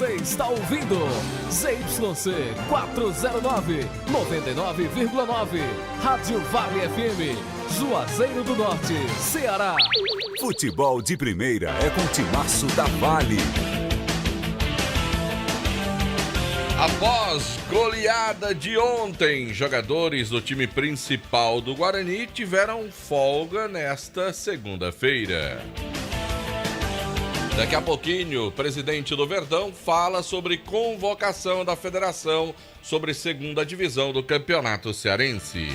Você está ouvindo ZYC 409, 99,9. Rádio Vale FM, Juazeiro do Norte, Ceará. Futebol de primeira é com o timaço da Vale. Após goleada de ontem, jogadores do time principal do Guarani tiveram folga nesta segunda-feira. Daqui a pouquinho, o presidente do Verdão fala sobre convocação da federação sobre segunda divisão do Campeonato Cearense.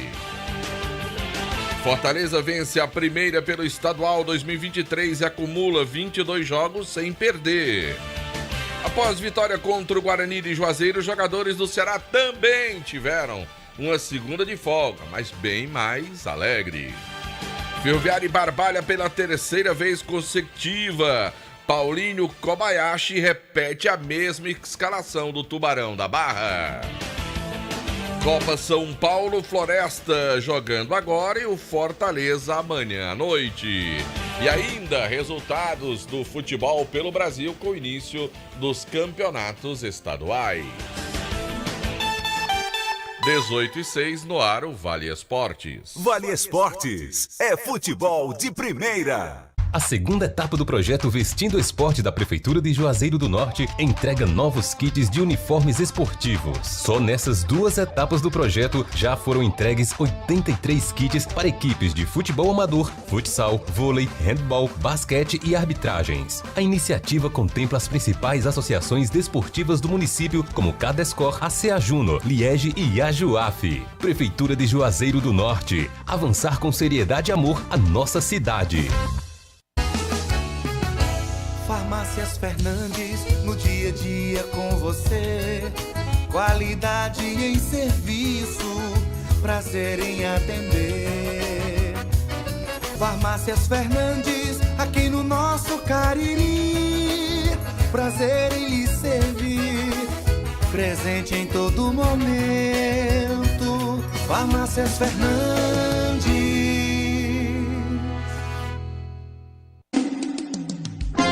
Fortaleza vence a primeira pelo Estadual 2023 e acumula 22 jogos sem perder. Após vitória contra o Guarani de Juazeiro, os jogadores do Ceará também tiveram uma segunda de folga, mas bem mais alegre. Ferroviária e Barbalha pela terceira vez consecutiva. Paulinho Kobayashi repete a mesma escalação do Tubarão da Barra. Copa São Paulo, Floresta jogando agora e o Fortaleza amanhã à noite. E ainda resultados do futebol pelo Brasil com o início dos campeonatos estaduais. 18:06 no ar o Vale Esportes. Vale Esportes é futebol de primeira. A segunda etapa do projeto Vestindo Esporte da Prefeitura de Juazeiro do Norte entrega novos kits de uniformes esportivos. Só nessas duas etapas do projeto já foram entregues 83 kits para equipes de futebol amador, futsal, vôlei, handball, basquete e arbitragens. A iniciativa contempla as principais associações desportivas do município, como Cadescor, ACA Juno, Liege e Ajuaf. Prefeitura de Juazeiro do Norte. Avançar com seriedade e amor a nossa cidade. Farmácias Fernandes, no dia a dia com você. Qualidade em serviço, prazer em atender. Farmácias Fernandes, aqui no nosso Cariri. Prazer em lhe servir, presente em todo momento. Farmácias Fernandes.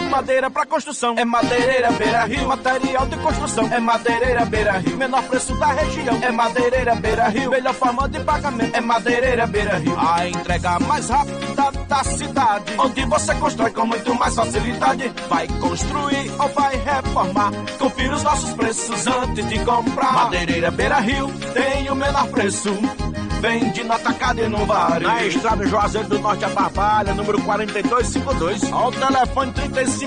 Madeira pra construção, é Madeireira Beira-Rio. Material de construção, é Madeireira Beira-Rio. Menor preço da região, é Madeireira Beira-Rio. Melhor forma de pagamento, é Madeireira Beira-Rio. A entrega mais rápida da cidade, onde você constrói com muito mais facilidade. Vai construir ou vai reformar, confira os nossos preços antes de comprar. Madeireira Beira-Rio tem o menor preço, vende no atacado e no varejo. Na estrada Juazeiro do Norte a Barbalha, número 4252, ao telefone 3512-5007.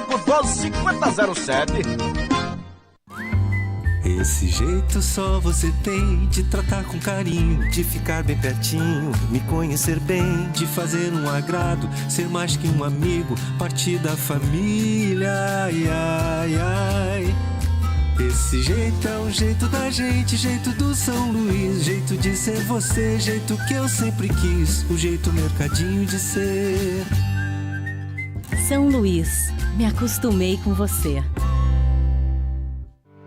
Esse jeito só você tem de tratar com carinho, de ficar bem pertinho, me conhecer bem, de fazer um agrado, ser mais que um amigo, partir da família, ai, ai, ai. Esse jeito é o jeito da gente, jeito do São Luís, jeito de ser você, jeito que eu sempre quis, o jeito mercadinho de ser. São Luís, me acostumei com você.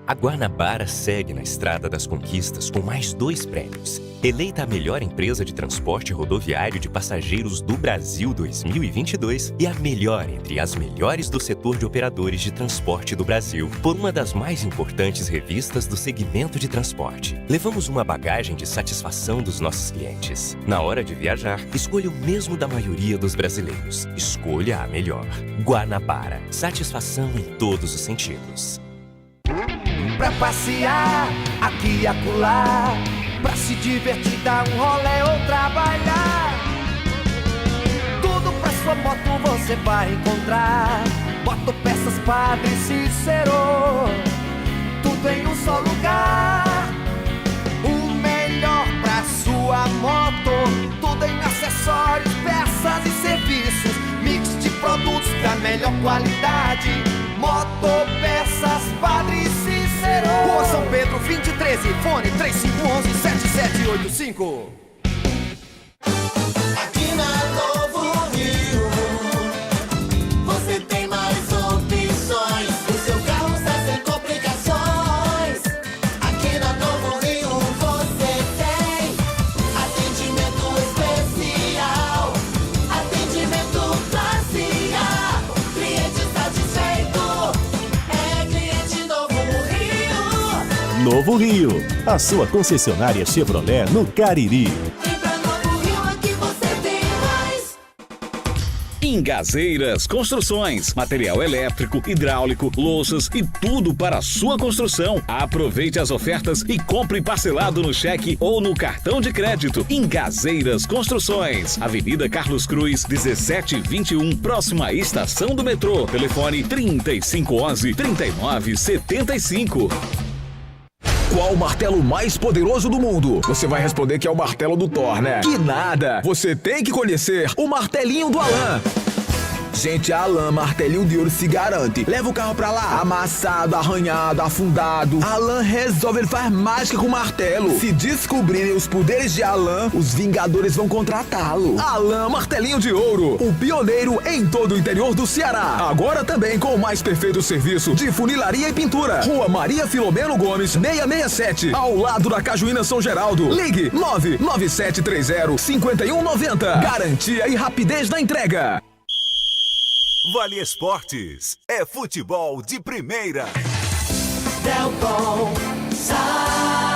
A Guanabara segue na estrada das conquistas com mais 2 prêmios. Eleita a melhor empresa de transporte rodoviário de passageiros do Brasil 2022 e a melhor entre as melhores do setor de operadores de transporte do Brasil, por uma das mais importantes revistas do segmento de transporte. Levamos uma bagagem de satisfação dos nossos clientes. Na hora de viajar, escolha o mesmo da maioria dos brasileiros. Escolha a melhor. Guanabara. Satisfação em todos os sentidos. Pra passear aqui e acolá, pra se divertir, dar um rolê ou trabalhar. Tudo pra sua moto você vai encontrar. Motopeças Padre Cícero, tudo em um só lugar. O melhor pra sua moto, tudo em acessórios, peças e serviços. Mix de produtos da melhor qualidade. Motopeças Padre Cícero, Rua São Pedro 2013, fone 3511-7785. Aqui na Novo Rio, você tem mais opções. O seu carro está sem complicações. Aqui na Novo Rio você tem atendimento especial, atendimento classe A. Cliente satisfeito é cliente Novo Novo Rio, a sua concessionária Chevrolet no Cariri. Engazeiras Construções, material elétrico, hidráulico, louças e tudo para a sua construção. Aproveite as ofertas e compre parcelado no cheque ou no cartão de crédito. Engazeiras Construções, Avenida Carlos Cruz, 1721, próxima à estação do metrô. Telefone 3511-3975. Qual o martelo mais poderoso do mundo? Você vai responder que é o martelo do Thor, né? Que nada! Você tem que conhecer o martelinho do Alan. Gente, a Alan Martelinho de Ouro se garante. Leva o carro pra lá, amassado, arranhado, afundado. Alan resolve, ele faz mágica com o martelo. Se descobrirem os poderes de Alan, os Vingadores vão contratá-lo. Alan Martelinho de Ouro, o pioneiro em todo o interior do Ceará. Agora também com o mais perfeito serviço de funilaria e pintura. Rua Maria Filomeno Gomes, 667, ao lado da Cajuína São Geraldo. Ligue 99730-5190. Garantia e rapidez na entrega. Vale Esportes é futebol de primeira. Delton Sá.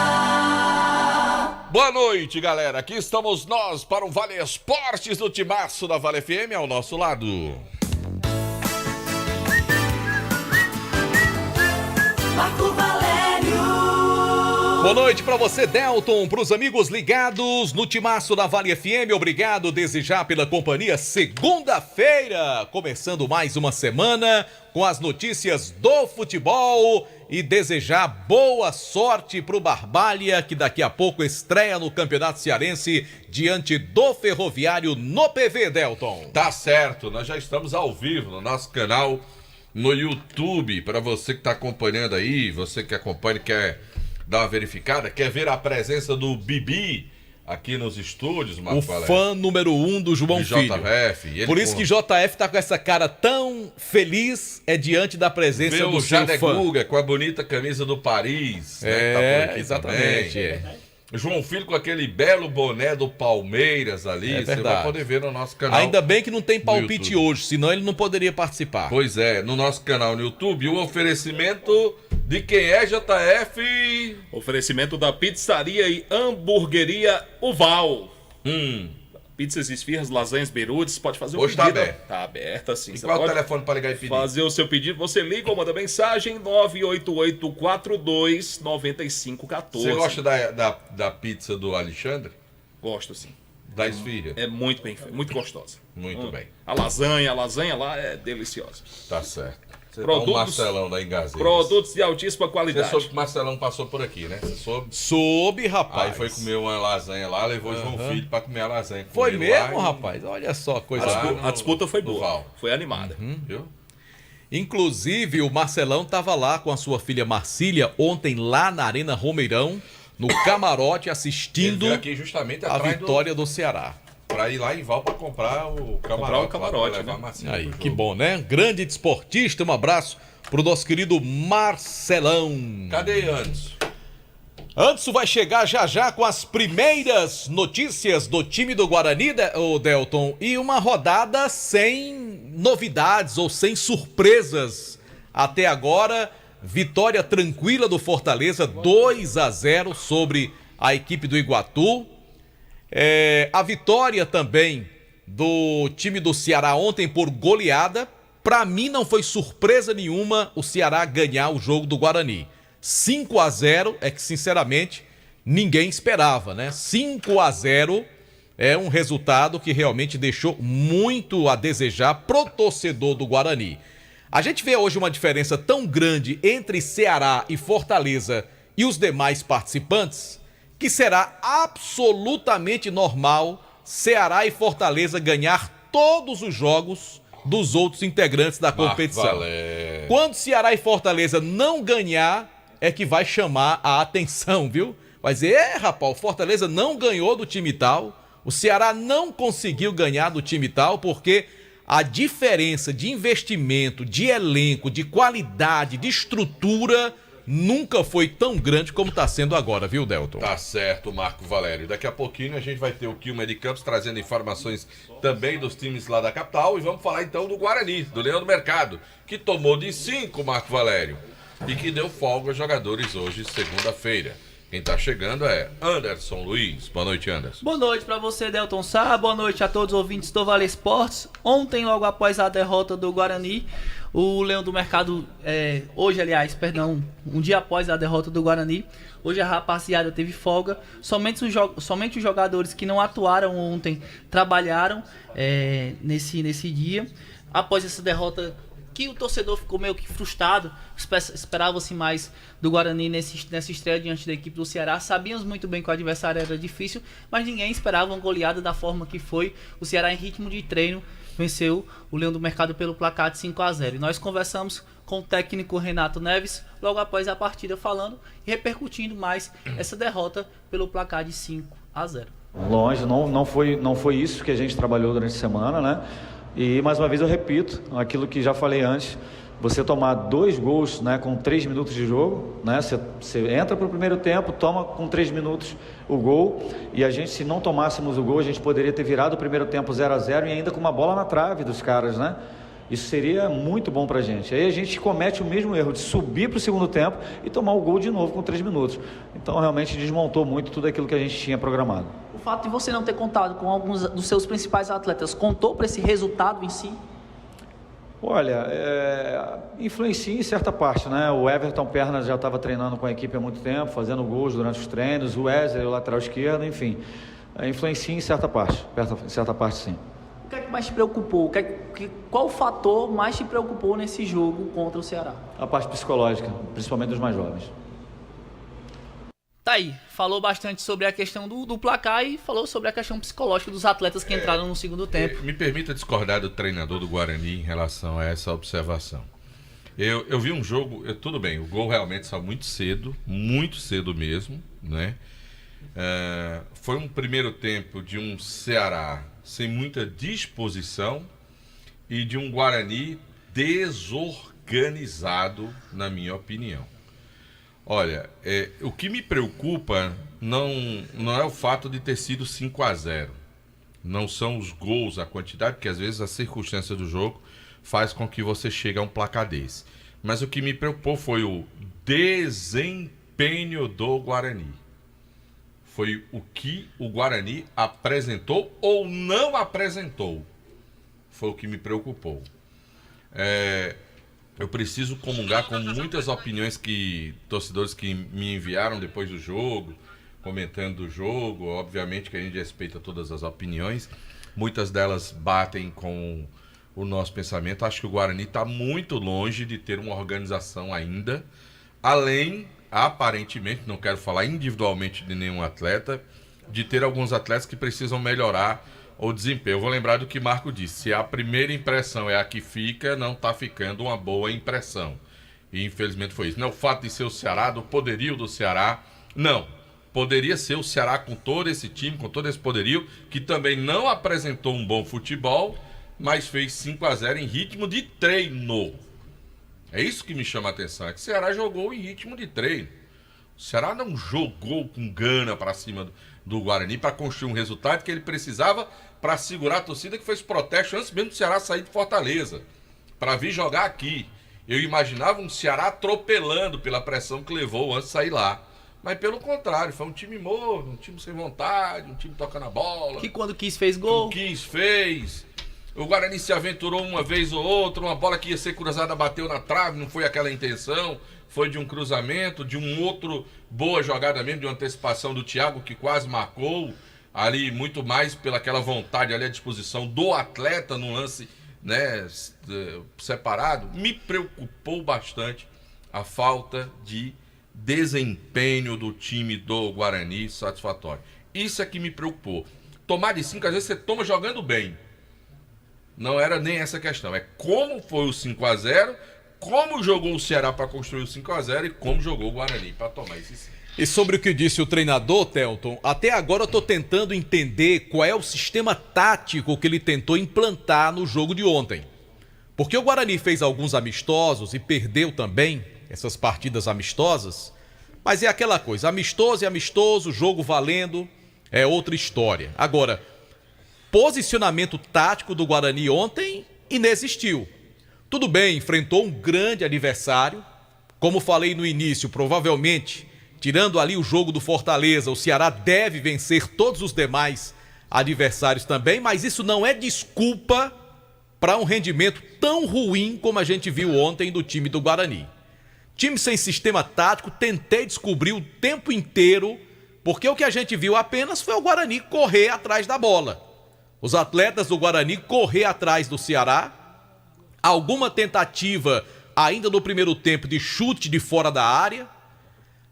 Boa noite, galera. Aqui estamos nós para o Vale Esportes do Timaço da Vale FM ao nosso lado. Marco Valério. Boa noite para você, Delton, para os amigos ligados no Timaço da Vale FM. Obrigado, desejar pela companhia. Segunda-feira, começando mais uma semana com as notícias do futebol e desejar boa sorte para o Barbalha, que daqui a pouco estreia no Campeonato Cearense diante do Ferroviário no PV, Delton. Tá certo, nós já estamos ao vivo no nosso canal no YouTube. Para você que está acompanhando aí, você que acompanha e quer dar uma verificada, quer ver a presença do Bibi aqui nos estúdios, Marco Valério? Fã número 1 do João Filho. JF. Por isso que JF tá com essa cara tão feliz, é diante da presença do seu fã. Guga com a bonita camisa do Paris. É, né, que tá por aqui exatamente. João Filho com aquele belo boné do Palmeiras ali, você vai poder ver no nosso canal. Ainda bem que não tem palpite hoje, senão ele não poderia participar. Pois é, no nosso canal no YouTube, o oferecimento de quem é, JF? Oferecimento da Pizzaria e Hamburgueria Uval. Pizzas, esfirras, lasanhas, beirutes, pode fazer o pedido. Hoje tá aberto. Tá aberta, sim. E qual é o telefone para ligar e pedir? Fazer o seu pedido, você liga ou manda mensagem 988-42-9514. Você gosta da pizza do Alexandre? Gosto, sim. Da esfirra? É muito bem feita, muito gostosa. Muito bem. A lasanha lá é deliciosa. Tá certo. Produtos, o Marcelão da Engazeiras. Produtos de altíssima qualidade. Você soube que o Marcelão passou por aqui, né? Você soube? Soube, rapaz. Aí foi comer uma lasanha lá, levou o João Filho pra comer a lasanha. Foi mesmo, rapaz? Olha só a coisa. A disputa foi boa. Foi animada. Viu? Inclusive, o Marcelão estava lá com a sua filha Marcília ontem lá na Arena Romeirão, no camarote, assistindo aqui justamente a vitória do Ceará. Pra ir lá em Val pra comprar o camarote. Né? Aí, que bom, né? Grande desportista, um abraço pro nosso querido Marcelão. Cadê Anderson? Anderson vai chegar já com as primeiras notícias do time do Guarani, o Delton, e uma rodada sem novidades ou sem surpresas até agora. Vitória tranquila do Fortaleza, 2-0 sobre a equipe do Iguatu. A vitória também do time do Ceará ontem por goleada. Para mim não foi surpresa nenhuma o Ceará ganhar o jogo do Guarani. 5-0 é que sinceramente ninguém esperava, né? 5-0 é um resultado que realmente deixou muito a desejar pro torcedor do Guarani. A gente vê hoje uma diferença tão grande entre Ceará e Fortaleza e os demais participantes que será absolutamente normal Ceará e Fortaleza ganhar todos os jogos dos outros integrantes da competição. Quando Ceará e Fortaleza não ganhar, é que vai chamar a atenção, viu? Vai dizer, rapaz, o Fortaleza não ganhou do time tal, o Ceará não conseguiu ganhar do time tal, porque a diferença de investimento, de elenco, de qualidade, de estrutura nunca foi tão grande como está sendo agora, viu, Delton? Tá certo, Marco Valério. Daqui a pouquinho a gente vai ter o Quilmer de Campos trazendo informações também dos times lá da capital. E vamos falar então do Guarani, do Leão do Mercado, que tomou de 5, Marco Valério. e que deu folga aos jogadores hoje, segunda-feira. Quem tá chegando é Anderson Luiz. Boa noite, Anderson. Boa noite para você, Delton Sá. Boa noite a todos os ouvintes do Vale Esportes. Ontem, logo após a derrota do Guarani, o Leão do Mercado, um dia após a derrota do Guarani, hoje a rapaziada teve folga. Somente os jogadores que não atuaram ontem trabalharam nesse dia. Após essa derrota, que o torcedor ficou meio que frustrado, esperava-se mais do Guarani nessa estreia diante da equipe do Ceará. Sabíamos muito bem que o adversário era difícil, mas ninguém esperava uma goleada da forma que foi. O Ceará, em ritmo de treino, venceu o Leão do Mercado pelo placar de 5-0. E nós conversamos com o técnico Renato Neves logo após a partida, falando e repercutindo mais essa derrota pelo placar de 5-0. Longe, não foi isso que a gente trabalhou durante a semana, né? E mais uma vez eu repito aquilo que já falei antes: você tomar 2 gols, né, com 3 minutos de jogo, né, você entra para o primeiro tempo, toma com 3 minutos o gol, e a gente, se não tomássemos o gol, a gente poderia ter virado o primeiro tempo 0-0 e ainda com uma bola na trave dos caras, né? Isso seria muito bom pra gente. Aí a gente comete o mesmo erro de subir para o segundo tempo e tomar o gol de novo com 3 minutos. Então realmente desmontou muito tudo aquilo que a gente tinha programado. O fato de você não ter contado com alguns dos seus principais atletas contou para esse resultado em si? Olha, influencia em certa parte, né? O Everton Perna já estava treinando com a equipe há muito tempo, fazendo gols durante os treinos, o Wesley, o lateral esquerdo, enfim. Influencia em certa parte sim. O que é que mais te preocupou? Qual fator mais te preocupou nesse jogo contra o Ceará? A parte psicológica, principalmente dos mais jovens. Tá aí, falou bastante sobre a questão do placar e falou sobre a questão psicológica dos atletas que entraram no segundo tempo. Me permita discordar do treinador do Guarani em relação a essa observação. Eu vi um jogo, tudo bem, o gol realmente saiu muito cedo mesmo, né? Foi um primeiro tempo de um Ceará sem muita disposição e de um Guarani desorganizado, na minha opinião. Olha, o que me preocupa não é o fato de ter sido 5-0. Não são os gols, a quantidade, porque às vezes a circunstância do jogo faz com que você chegue a um placar desse. Mas o que me preocupou foi o desempenho do Guarani. Foi o que o Guarani apresentou ou não apresentou. Foi o que me preocupou. Eu preciso comungar com muitas opiniões torcedores que me enviaram depois do jogo, comentando do jogo. Obviamente que a gente respeita todas as opiniões. Muitas delas batem com o nosso pensamento. Acho que o Guarani está muito longe de ter uma organização ainda. Além, aparentemente, não quero falar individualmente de nenhum atleta, de ter alguns atletas que precisam melhorar o desempenho. Eu vou lembrar do que Marco disse: se a primeira impressão é a que fica, não está ficando uma boa impressão. E infelizmente foi isso. Não é o fato de ser o Ceará, do poderio do Ceará. Não. Poderia ser o Ceará com todo esse time, com todo esse poderio, que também não apresentou um bom futebol, mas fez 5-0 em ritmo de treino. É isso que me chama a atenção, é que o Ceará jogou em ritmo de treino. O Ceará não jogou com gana para cima do Guarani para construir um resultado que ele precisava para segurar a torcida, que fez protesto antes mesmo do Ceará sair de Fortaleza, para vir jogar aqui. Eu imaginava um Ceará atropelando pela pressão que levou antes de sair lá. Mas pelo contrário, foi um time morno, um time sem vontade, um time tocando a bola. Que quando quis fez gol. Fez. O Guarani se aventurou uma vez ou outra, uma bola que ia ser cruzada bateu na trave, não foi aquela intenção, foi de um cruzamento, de um outro boa jogada mesmo, de uma antecipação do Thiago, que quase marcou, ali muito mais pelaquela vontade ali à disposição do atleta no lance, né, separado. Me preocupou bastante a falta de desempenho do time do Guarani satisfatório. Isso é que me preocupou. Tomar de 5, às vezes você toma jogando bem. Não era nem essa questão, é como foi o 5-0, como jogou o Ceará para construir o 5-0 e como jogou o Guarani para tomar esse 5. E sobre o que disse o treinador, Telton, até agora eu estou tentando entender qual é o sistema tático que ele tentou implantar no jogo de ontem. Porque o Guarani fez alguns amistosos e perdeu também essas partidas amistosas, mas é aquela coisa, amistoso é amistoso, jogo valendo, é outra história. Agora, posicionamento tático do Guarani ontem inexistiu. Tudo bem, enfrentou um grande adversário, Como falei no início, provavelmente, tirando ali o jogo do Fortaleza, o Ceará deve vencer todos os demais adversários também, mas isso não é desculpa para um rendimento tão ruim como a gente viu ontem do time do Guarani. Time sem sistema tático, tentei descobrir o tempo inteiro, porque o que a gente viu apenas foi o Guarani correr atrás da bola. Os atletas do Guarani correr atrás do Ceará, alguma tentativa ainda no primeiro tempo de chute de fora da área,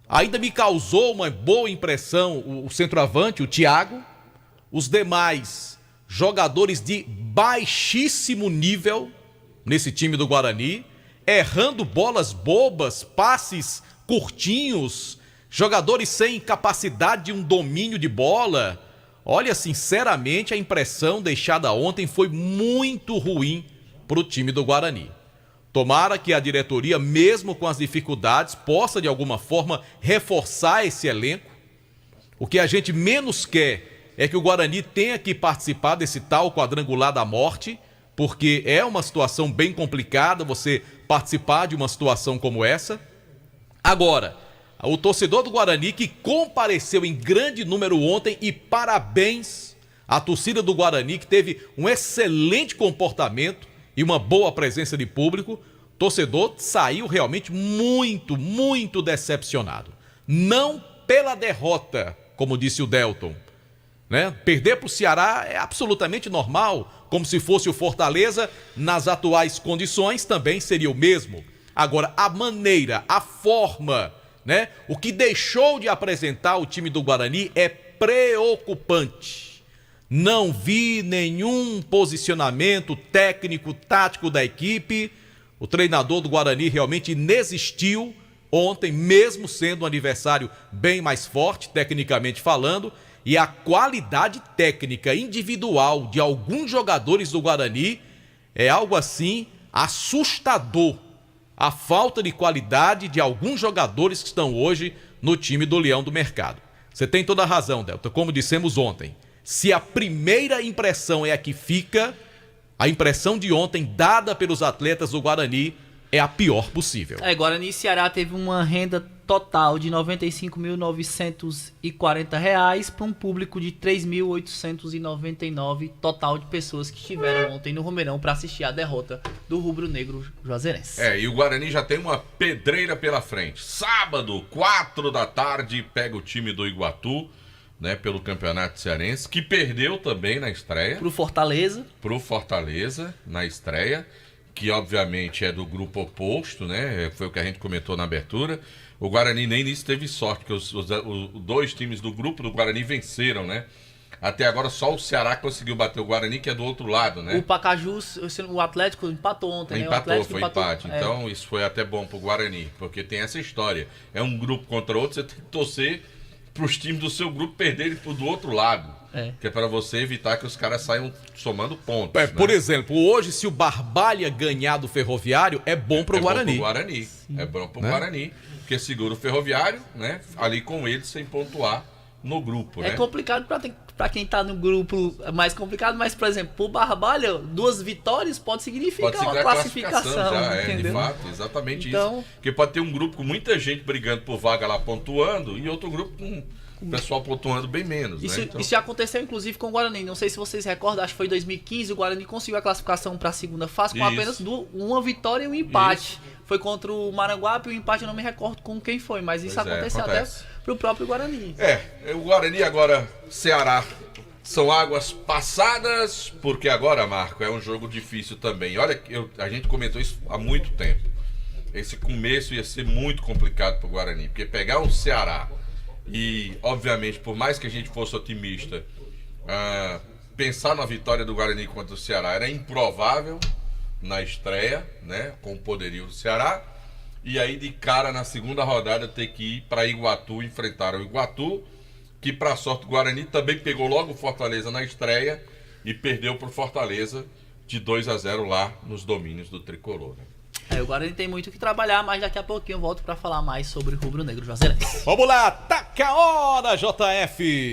ainda me causou uma boa impressão o centroavante, o Thiago, os demais jogadores de baixíssimo nível nesse time do Guarani, errando bolas bobas, passes curtinhos, jogadores sem capacidade de um domínio de bola. Olha, sinceramente, a impressão deixada ontem foi muito ruim para o time do Guarani. Tomara que a diretoria, mesmo com as dificuldades, possa de alguma forma reforçar esse elenco. O que a gente menos quer é que o Guarani tenha que participar desse tal quadrangular da morte, porque é uma situação bem complicada você participar de uma situação como essa. Agora, o torcedor do Guarani que compareceu em grande número ontem, e parabéns à torcida do Guarani que teve um excelente comportamento e uma boa presença de público, o torcedor saiu realmente muito, muito decepcionado. Não pela derrota, como disse o Delton, né? Perder para o Ceará é absolutamente normal, como se fosse o Fortaleza, nas atuais condições também seria o mesmo. Agora, a maneira, a forma, né? O que deixou de apresentar o time do Guarani é preocupante. Não vi nenhum posicionamento técnico, tático da equipe. O treinador do Guarani realmente inexistiu ontem, mesmo sendo um adversário bem mais forte, tecnicamente falando. E a qualidade técnica individual de alguns jogadores do Guarani é algo assim assustador. A falta de qualidade de alguns jogadores que estão hoje no time do Leão do Mercado. Você tem toda a razão, Delta, como dissemos ontem. Se a primeira impressão é a que fica, a impressão de ontem dada pelos atletas do Guarani é a pior possível. Guarani e Ceará teve uma renda total de R$ 95.940 para um público de 3.899 total de pessoas que estiveram ontem no Romeirão para assistir a derrota do rubro-negro juazeirense. E o Guarani já tem uma pedreira pela frente. Sábado, 4 da tarde, pega o time do Iguatu, né, pelo Campeonato Cearense, que perdeu também na estreia. Pro Fortaleza, na estreia, que obviamente é do grupo oposto, né? Foi o que a gente comentou na abertura. O Guarani nem nisso teve sorte, porque os dois times do grupo do Guarani venceram, né? Até agora só o Ceará conseguiu bater o Guarani, que é do outro lado, né? O Pacajus, o Atlético empatou ontem, né? Foi empate. Então isso foi até bom pro Guarani, porque tem essa história. É um grupo contra outro, você tem que torcer pros times do seu grupo perderem pro do outro lado. Que é para você evitar que os caras saiam somando pontos. Né? Por exemplo, hoje, se o Barbalha ganhar do Ferroviário, é bom pro Guarani. É bom pro Guarani, porque segura o Ferroviário, né? Ali com ele sem pontuar no grupo, né? É complicado para quem tá no grupo, é mais complicado, mas, por exemplo, pro Barbalha, 2 vitórias pode significar uma classificação já, de fato, exatamente isso. Porque pode ter um grupo com muita gente brigando por vaga lá pontuando e outro grupo com o pessoal pontuando bem menos, isso, né? Então... Isso já aconteceu, inclusive, com o Guarani. Não sei se vocês recordam, acho que foi em 2015, o Guarani conseguiu a classificação para a segunda fase com apenas uma vitória e um empate. Foi contra o Maranguape, o empate eu não me recordo com quem foi, mas isso aconteceu até pro próprio Guarani. O Guarani agora, Ceará, são águas passadas, porque agora, Marco, é um jogo difícil também. Olha, a gente comentou isso há muito tempo. Esse começo ia ser muito complicado pro Guarani, porque pegar um Ceará e, obviamente, por mais que a gente fosse otimista, pensar na vitória do Guarani contra o Ceará era improvável na estreia, né, com o poderio do Ceará, e aí de cara na segunda rodada ter que ir para Iguatu enfrentar o Iguatu, que para sorte do Guarani também pegou logo o Fortaleza na estreia e perdeu para o Fortaleza de 2-0 lá nos domínios do Tricolor. Né? O Guarani tem muito que trabalhar, mas daqui a pouquinho eu volto para falar mais sobre o rubro-negro juazeirense. Vamos lá, taca a hora, JF!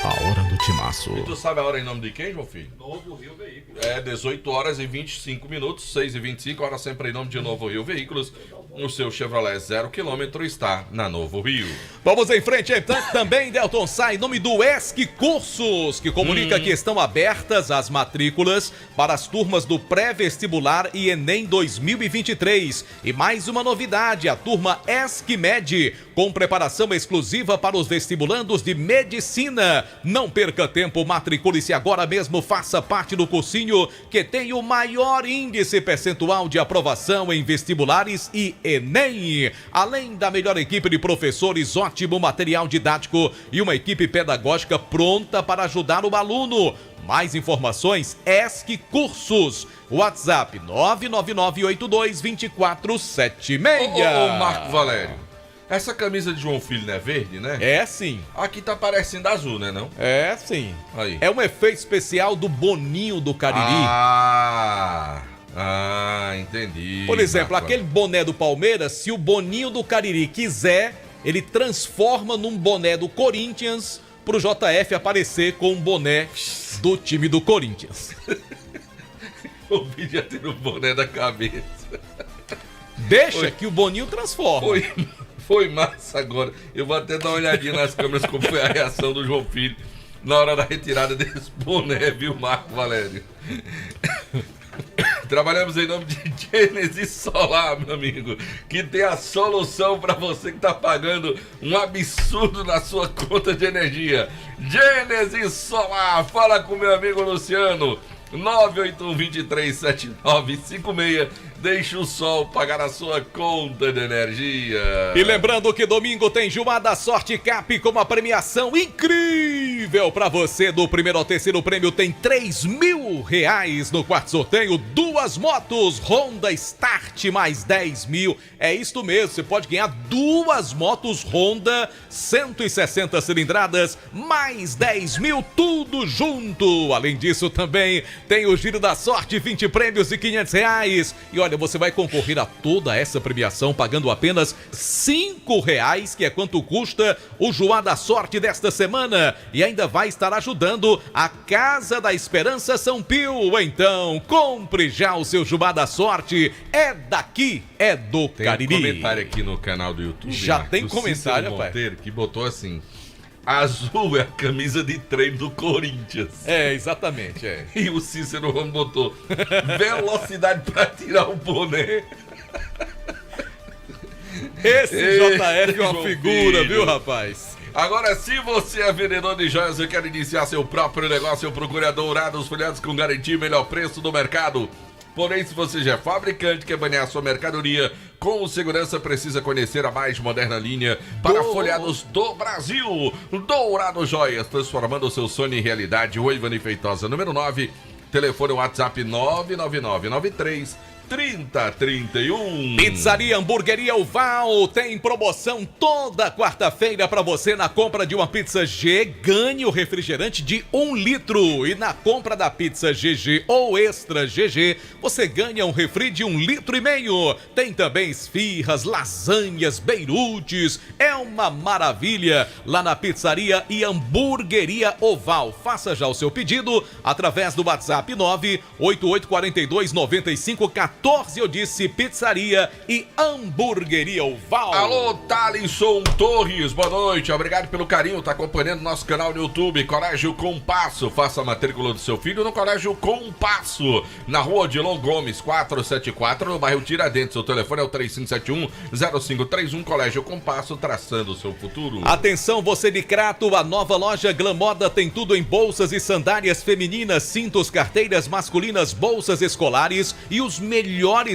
A hora do timaço. E tu sabe a hora em nome de quem, João Filho? Novo Rio Veículos. 18 horas e 25 minutos, 6h25, hora sempre em nome de Novo Rio Veículos. o seu Chevrolet 0 km está na Novo Rio. Vamos em frente, então, também, Delton, sai em nome do ESC Cursos, que comunica que estão abertas as matrículas para as turmas do pré-vestibular e Enem 2023. E mais uma novidade, a turma ESC Med, com preparação exclusiva para os vestibulandos de medicina. Não perca tempo, matricule-se agora mesmo, faça parte do cursinho que tem o maior índice percentual de aprovação em vestibulares e Enem. Além da melhor equipe de professores, ótimo material didático e uma equipe pedagógica pronta para ajudar o aluno. Mais informações, ESC Cursos. WhatsApp 999822476. Ô, Marco Valério, essa camisa de João Filho não é verde, né? É sim. Aqui tá parecendo azul, né não? É sim. Aí. É um efeito especial do Boninho do Cariri. Entendi. Por exemplo, aquele boné do Palmeiras, se o Boninho do Cariri quiser, ele transforma num boné do Corinthians pro JF aparecer com um boné do time do Corinthians. O vídeo já tem o boné da cabeça. Deixa que o Boninho transforma. Foi massa agora. Eu vou até dar uma olhadinha nas câmeras como foi a reação do João Filho na hora da retirada desse boné, viu, Marco Valério? Trabalhamos em nome de Gênesis Solar, meu amigo, que tem a solução para você que está pagando um absurdo na sua conta de energia. Gênesis Solar, fala com meu amigo Luciano, 981237956. Deixa o sol pagar a sua conta de energia. E lembrando que domingo tem Gilmar da Sorte Cap com uma premiação incrível para você. Do primeiro ao terceiro prêmio tem R$3.000 no quarto sorteio. 2 motos Honda Start mais 10 mil. É isto mesmo, você pode ganhar 2 motos Honda 160 cilindradas mais 10 mil, tudo junto. Além disso também tem o Giro da Sorte, 20 prêmios de R$500. E olha, você vai concorrer a toda essa premiação pagando apenas R$5, que é quanto custa o Joá da Sorte desta semana. E ainda vai estar ajudando a Casa da Esperança São Pio. Então, compre já o seu Joá da Sorte. É daqui, é do Cariri. Tem um comentário aqui no canal do YouTube. Já tem comentário, pai. Monteiro, que botou assim: azul é a camisa de treino do Corinthians. É, exatamente, é. E o Cícero Ramos botou velocidade pra tirar o boné. Esse JF é uma figura, viu, rapaz? Agora, se você é vendedor de joias e quer iniciar seu próprio negócio, procure a Dourados Folhados com garantia e melhor preço do mercado. Porém, se você já é fabricante, quer banhar sua mercadoria com segurança, precisa conhecer a mais moderna linha para folhados do Brasil. Dourado Joias, transformando o seu sonho em realidade. Oi, Ivani Feitosa, número 9. Telefone WhatsApp 999933031. Pizzaria Hamburgueria Oval tem promoção toda quarta-feira para você. Na compra de uma pizza G, ganhe o refrigerante de 1 litro. E na compra da pizza GG ou Extra GG, você ganha um refri de 1,5 litros. Tem também esfirras, lasanhas, beirutes. É uma maravilha lá na Pizzaria e Hamburgueria Oval. Faça já o seu pedido através do WhatsApp 988429514. Eu disse Pizzaria e Hamburgueria Oval. Alô, Thalisson Torres, boa noite, obrigado pelo carinho, tá acompanhando nosso canal no YouTube, Colégio Compasso. Faça a matrícula do seu filho no Colégio Compasso, na rua Odilon Gomes 474, no bairro Tiradentes. O telefone é o 3571-0531, Colégio Compasso, traçando o seu futuro. Atenção, você de Crato, a nova loja Glamoda tem tudo em bolsas e sandálias femininas, cintos, carteiras masculinas, bolsas escolares e os melhores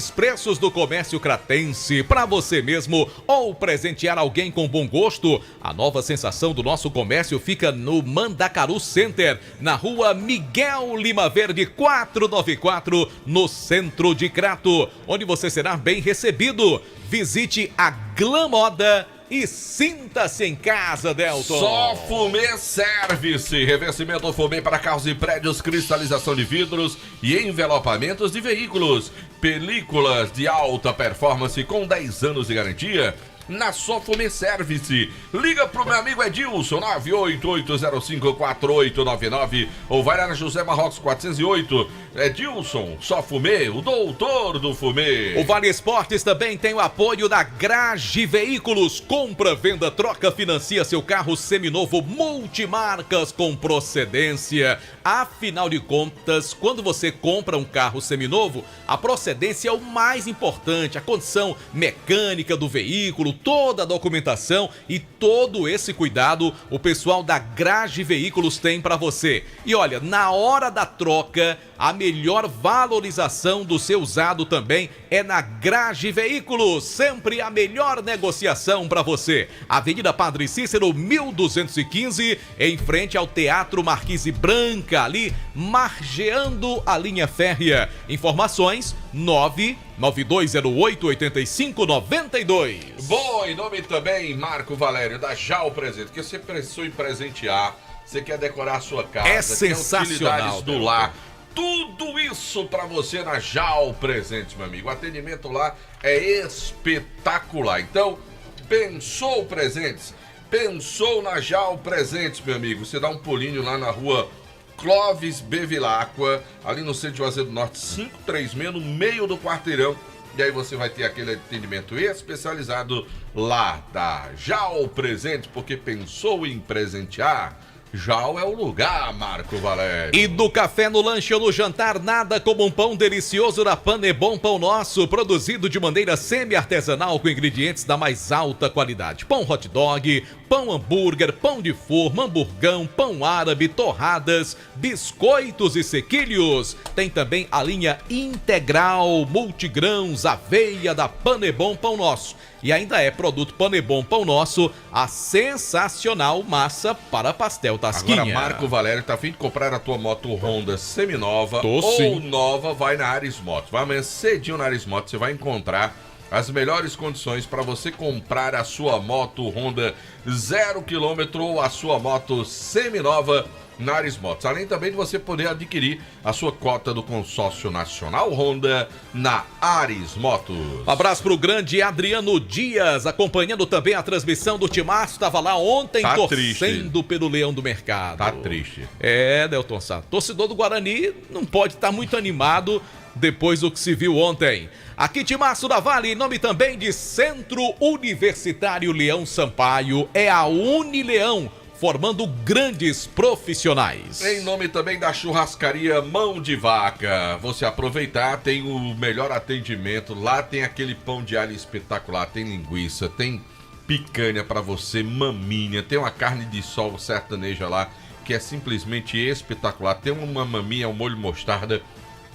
preços do comércio cratense para você mesmo ou presentear alguém com bom gosto. A nova sensação do nosso comércio fica no Mandacaru Center, na rua Miguel Lima Verde 494, no centro de Crato, onde você será bem recebido. Visite a Glamoda e sinta-se em casa, Delton. Só Fumê Service, revestimento Fumê para carros e prédios, cristalização de vidros e envelopamentos de veículos, películas de alta performance com 10 anos de garantia. na Só Fumê Service. Liga pro meu amigo Edilson, 988054899, ou vai lá na José Marrocos 408. Edilson, Só Fumê, o doutor do fumê. O Vale Esportes também tem o apoio da Grage Veículos. Compra, venda, troca, financia seu carro seminovo multimarcas com procedência. Afinal de contas, quando você compra um carro seminovo, a procedência é o mais importante, a condição mecânica do veículo, toda a documentação e todo esse cuidado o pessoal da Grage Veículos tem para você. E olha, na hora da troca, a melhor valorização do seu usado também é na Grage Veículos. Sempre a melhor negociação para você. Avenida Padre Cícero, 1215, em frente ao Teatro Marquise Branca, ali margeando a linha férrea. Informações 99208-8592. Bom, em nome também, Marco Valério, da JAL Presente, que você pensou em presentear, você quer decorar a sua casa, é sensacional, utilidades do lar. Tudo isso para você na JAL Presentes, meu amigo. O atendimento lá é espetacular. Então, pensou presentes? Pensou na JAL Presentes, meu amigo. Você dá um pulinho lá na rua Clóvis Bevilacqua, ali no centro de Juazeiro do Norte, 536, no meio do quarteirão. E aí você vai ter aquele atendimento especializado lá da JAL Presentes, porque pensou em presentear? JAL é o lugar, Marco Valério. E do café no lanche ou no jantar, nada como um pão delicioso da Panebom Pão Nosso, produzido de maneira semi-artesanal com ingredientes da mais alta qualidade. Pão hot dog, pão hambúrguer, pão de forma, hamburgão, pão árabe, torradas, biscoitos e sequilhos. Tem também a linha integral, multigrãos, aveia da Panebom Pão Nosso. E ainda é produto Panebom Pão Nosso, a sensacional massa para pastel Tasquinha. Agora, Marco Valério, tá a fim de comprar a tua moto Honda seminova sim. nova, vai na Ares Motos. Vai amanhã cedinho na Ares Motos, você vai encontrar as melhores condições para você comprar a sua moto Honda 0 km ou a sua moto seminova na Ares Motos. Além também de você poder adquirir a sua cota do consórcio nacional Honda na Ares Motos. Abraço pro grande Adriano Dias, acompanhando também a transmissão do Timaço. Estava lá ontem torcendo pelo Leão do Mercado. Tá triste. É, Delton Santos. Torcedor do Guarani não pode estar muito animado depois do que se viu ontem. Aqui Timaço da Vale, em nome também de Centro Universitário Leão Sampaio, é a Unileão, formando grandes profissionais. Em nome também da churrascaria Mão de Vaca. Você aproveitar, tem o melhor atendimento. Lá tem aquele pão de alho espetacular, tem linguiça, tem picanha pra você, maminha, tem uma carne de sol sertaneja lá, que é simplesmente espetacular. Tem uma maminha, um molho mostarda.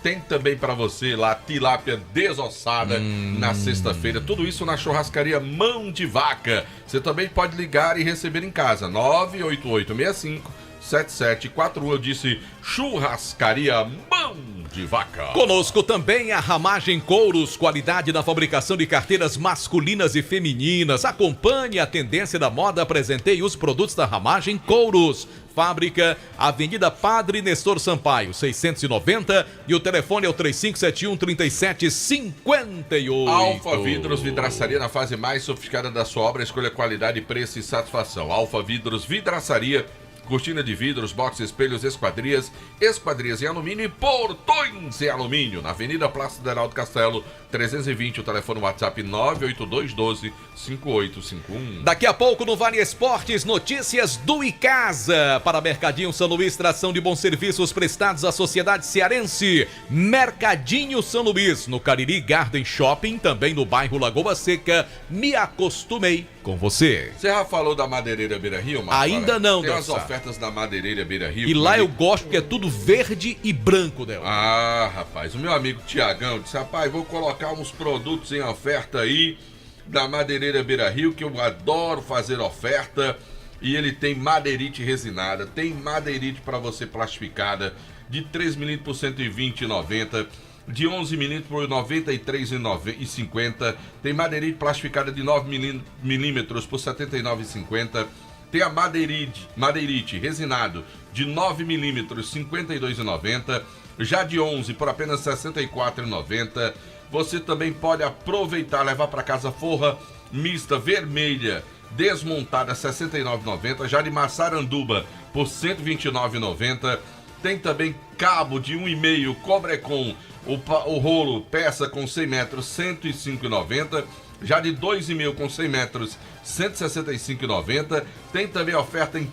Tem também pra você lá tilápia desossada na sexta-feira. Tudo isso na churrascaria Mão de Vaca. Você também pode ligar e receber em casa. 988657741. Eu disse churrascaria Mão de Vaca. Conosco também a Ramagem Couros, qualidade na fabricação de carteiras masculinas e femininas. Acompanhe a tendência da moda, apresentei os produtos da Ramagem Couros. Fábrica, Avenida Padre Nestor Sampaio, 690, e o telefone é o 3571-3758. Alfa Vidros Vidraçaria, na fase mais sofisticada da sua obra, escolha qualidade, preço e satisfação. Alfa Vidros Vidraçaria, cortina de vidros, box, espelhos, esquadrias em alumínio e portões em alumínio. Na Avenida Praça do Heraldo Castelo, 320, o telefone WhatsApp 98212-5851. Daqui a pouco no Vale Esportes, notícias do Icasa. Para Mercadinho São Luís, tração de bons serviços prestados à sociedade cearense. Mercadinho São Luís, no Cariri Garden Shopping, também no bairro Lagoa Seca. Me acostumei com você. Você já falou da Madeireira Beira Rio, Marcos? Ainda não, Tem umas Delsa. ofertas da Madeireira Beira Rio. E lá eu gosto porque é tudo verde e branco, Del. Ah, rapaz, o meu amigo Tiagão disse, rapaz, vou colocar uns produtos em oferta aí da Madeireira Beira Rio, que eu adoro fazer oferta, e ele tem madeirite resinada, tem madeirite para você plastificada, de 3 milímetros por 120,90, de 11 milímetros por 93,50, tem madeirite plastificada de 9 milímetros por 79,50, tem a madeirite resinado de 9 milímetros, 52,90, já de 11 por apenas 64,90. Você também pode aproveitar, levar para casa forra mista vermelha desmontada R$ 69,90. Já de Massaranduba por R$ 129,90. Tem também cabo de 1,5 Cobrecon, o rolo peça com 100 metros, R$ 105,90. Já de 2,5 com 100 metros, R$ 165,90. Tem também oferta em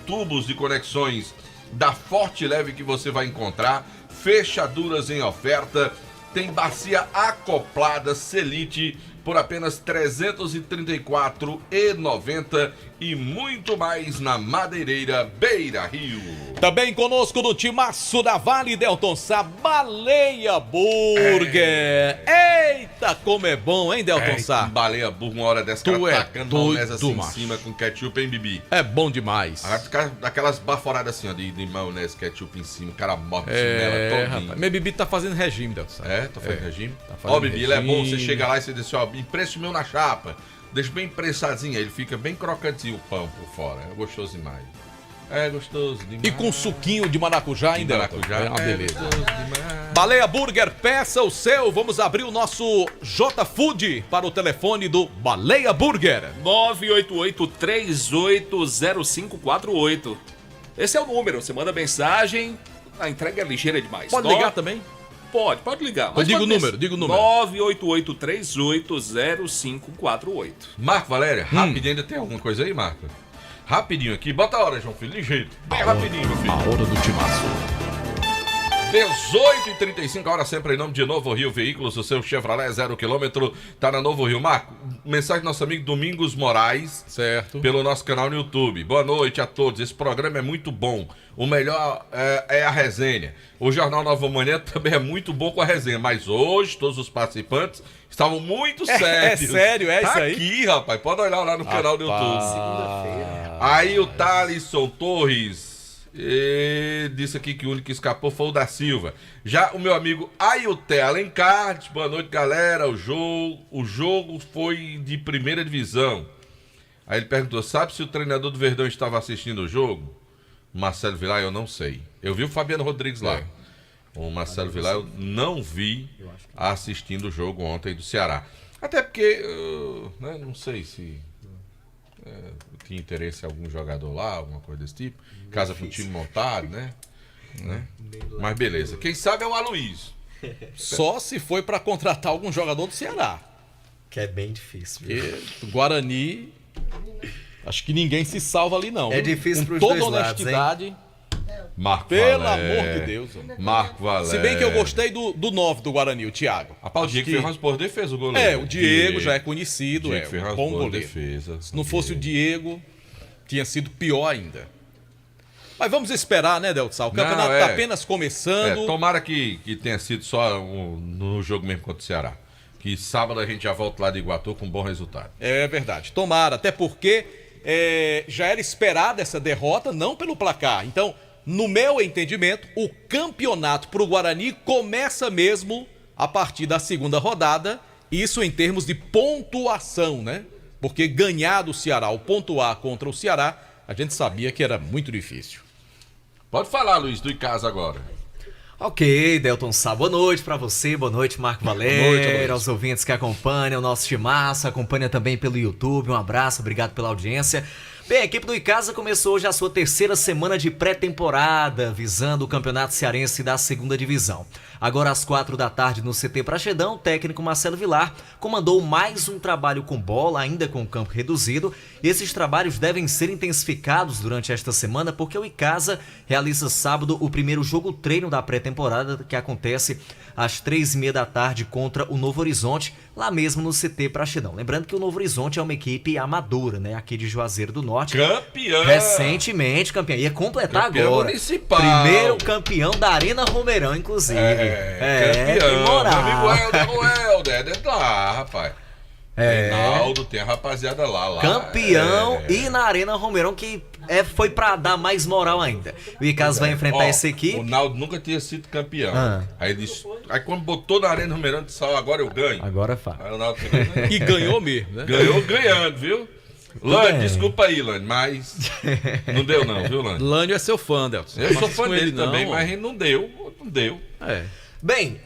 tubos de conexões da Forte Leve que você vai encontrar. Fechaduras em oferta. Tem bacia acoplada Selite por apenas R$ 334,90 e muito mais na Madeireira Beira Rio. Também conosco no timaço da Vale, Delton Sá, Baleia Burger. Eita, como é bom, hein, Delton Sá? Baleia Burger, uma hora dessa, cara tacando maionese assim em cima com ketchup, hein, Bibi? É bom demais. Daquelas baforadas assim, ó, de maionese, ketchup em cima, o cara morre de chinela todinho. Rapaz, meu Bibi tá fazendo regime, Delton Sá. Tá fazendo regime? Tá fazendo Bibi, regime. ele é bom, você chega lá e você diz assim, ó, empreste o meu na chapa. Deixa bem prensadinho, ele fica bem crocantinho o pão por fora. É gostoso demais. É gostoso demais. E com suquinho de maracujá ainda. Maracujá. É uma beleza. Baleia Burger, peça o seu. Vamos abrir o nosso J Food para o telefone do Baleia Burger. 988-380548. Esse é o número. Você manda mensagem, a entrega é ligeira demais. Pode ligar também? Pode ligar. Mas diga o número. 988-380548. Marco, Valéria, rapidinho, ainda tem alguma coisa aí, Marco? Rapidinho aqui, bota a hora, João Filho, ligeiro. Bem rapidinho, meu filho. A hora do timaço. 18h35, hora sempre em nome de Novo Rio Veículos, o seu Chevrolet 0 km, tá na Novo Rio. Marco, mensagem do nosso amigo Domingos Moraes, certo, pelo nosso canal no YouTube. Boa noite a todos, esse programa é muito bom, o melhor é a resenha. O Jornal Nova Manhã também é muito bom com a resenha, mas hoje todos os participantes estavam muito sérios. É sério, é isso aí? Aqui, rapaz, pode olhar lá no canal do YouTube. Segunda-feira. Aí o Thalisson Torres disse aqui que o único que escapou foi o da Silva. Já o meu amigo Ailté Alencar, boa noite, galera. O jogo foi de primeira divisão. Aí ele perguntou, sabe se o treinador do Verdão estava assistindo o jogo? Marcelo Vilar, eu não sei. Eu vi o Fabiano Rodrigues lá. O Marcelo Vilar eu não vi assistindo o jogo ontem do Ceará. Até porque, não sei se tinha interesse em algum jogador lá, alguma coisa desse tipo. Casa com time montado, né? Mas beleza. Quem sabe é o Aloysio. Só se foi pra contratar algum jogador do Ceará. Que é bem difícil. Porque o Guarani, acho que ninguém se salva ali não. É difícil pros toda dois honestidade. lados, Marco Pelo Valério. amor de Deus. Marco Valério. Se bem que eu gostei do 9 do Guarani, o Thiago. O Diego Ferraz por defesa, o goleiro. O Diego já é conhecido, Diego um Ferraz bom por goleiro. defesa. Se não fosse o Diego, tinha sido pior ainda. Mas vamos esperar, né, Delton Sá? O campeonato está apenas começando. Tomara que tenha sido só no jogo mesmo contra o Ceará. Que sábado a gente já volta lá de Iguatu com um bom resultado. É verdade. Tomara, até porque já era esperada essa derrota, não pelo placar. Então, no meu entendimento, o campeonato para o Guarani começa mesmo a partir da segunda rodada. Isso em termos de pontuação, né? Porque ganhar do Ceará, ou pontuar contra o Ceará, a gente sabia que era muito difícil. Pode falar, Luiz, do Icasa agora. Ok, Delton Sá, boa noite pra você, boa noite, Marco Valério, aos ouvintes que acompanham o nosso timaço, acompanha também pelo YouTube, um abraço, obrigado pela audiência. Bem, a equipe do Icasa começou hoje a sua terceira semana de pré-temporada, visando o Campeonato Cearense da Segunda Divisão. Agora às 4h no CT Praxedão, o técnico Marcelo Vilar comandou mais um trabalho com bola, ainda com o campo reduzido. Esses trabalhos devem ser intensificados durante esta semana, porque o Icasa realiza sábado o primeiro jogo-treino da pré-temporada, que acontece às 3h30 contra o Novo Horizonte, lá mesmo no CT Praxedão. Lembrando que o Novo Horizonte é uma equipe amadora, né? Aqui de Juazeiro do Norte. Campeão! Recentemente campeão. Ia completar campeão agora. Municipal. Primeiro campeão da Arena Romeirão, inclusive. Campeão. Que moral. Meu amigo Helder, dentro lá, rapaz. Reinaldo, tem a rapaziada lá. Campeão e na Arena Romeirão, que foi pra dar mais moral ainda. O Icasa vai enfrentar essa equipe. O Naldo nunca tinha sido campeão. Aí quando botou na Arena Romeirão, disse, agora eu ganho. Agora faz. Aí o Naldo e ganhou mesmo, né? Ganhou ganhando, viu? Lânio, desculpa aí, Lânio, mas não deu não, viu, Lânio? Lânio é seu fã, Delton. Eu sou fã dele também, mas não deu. Bem,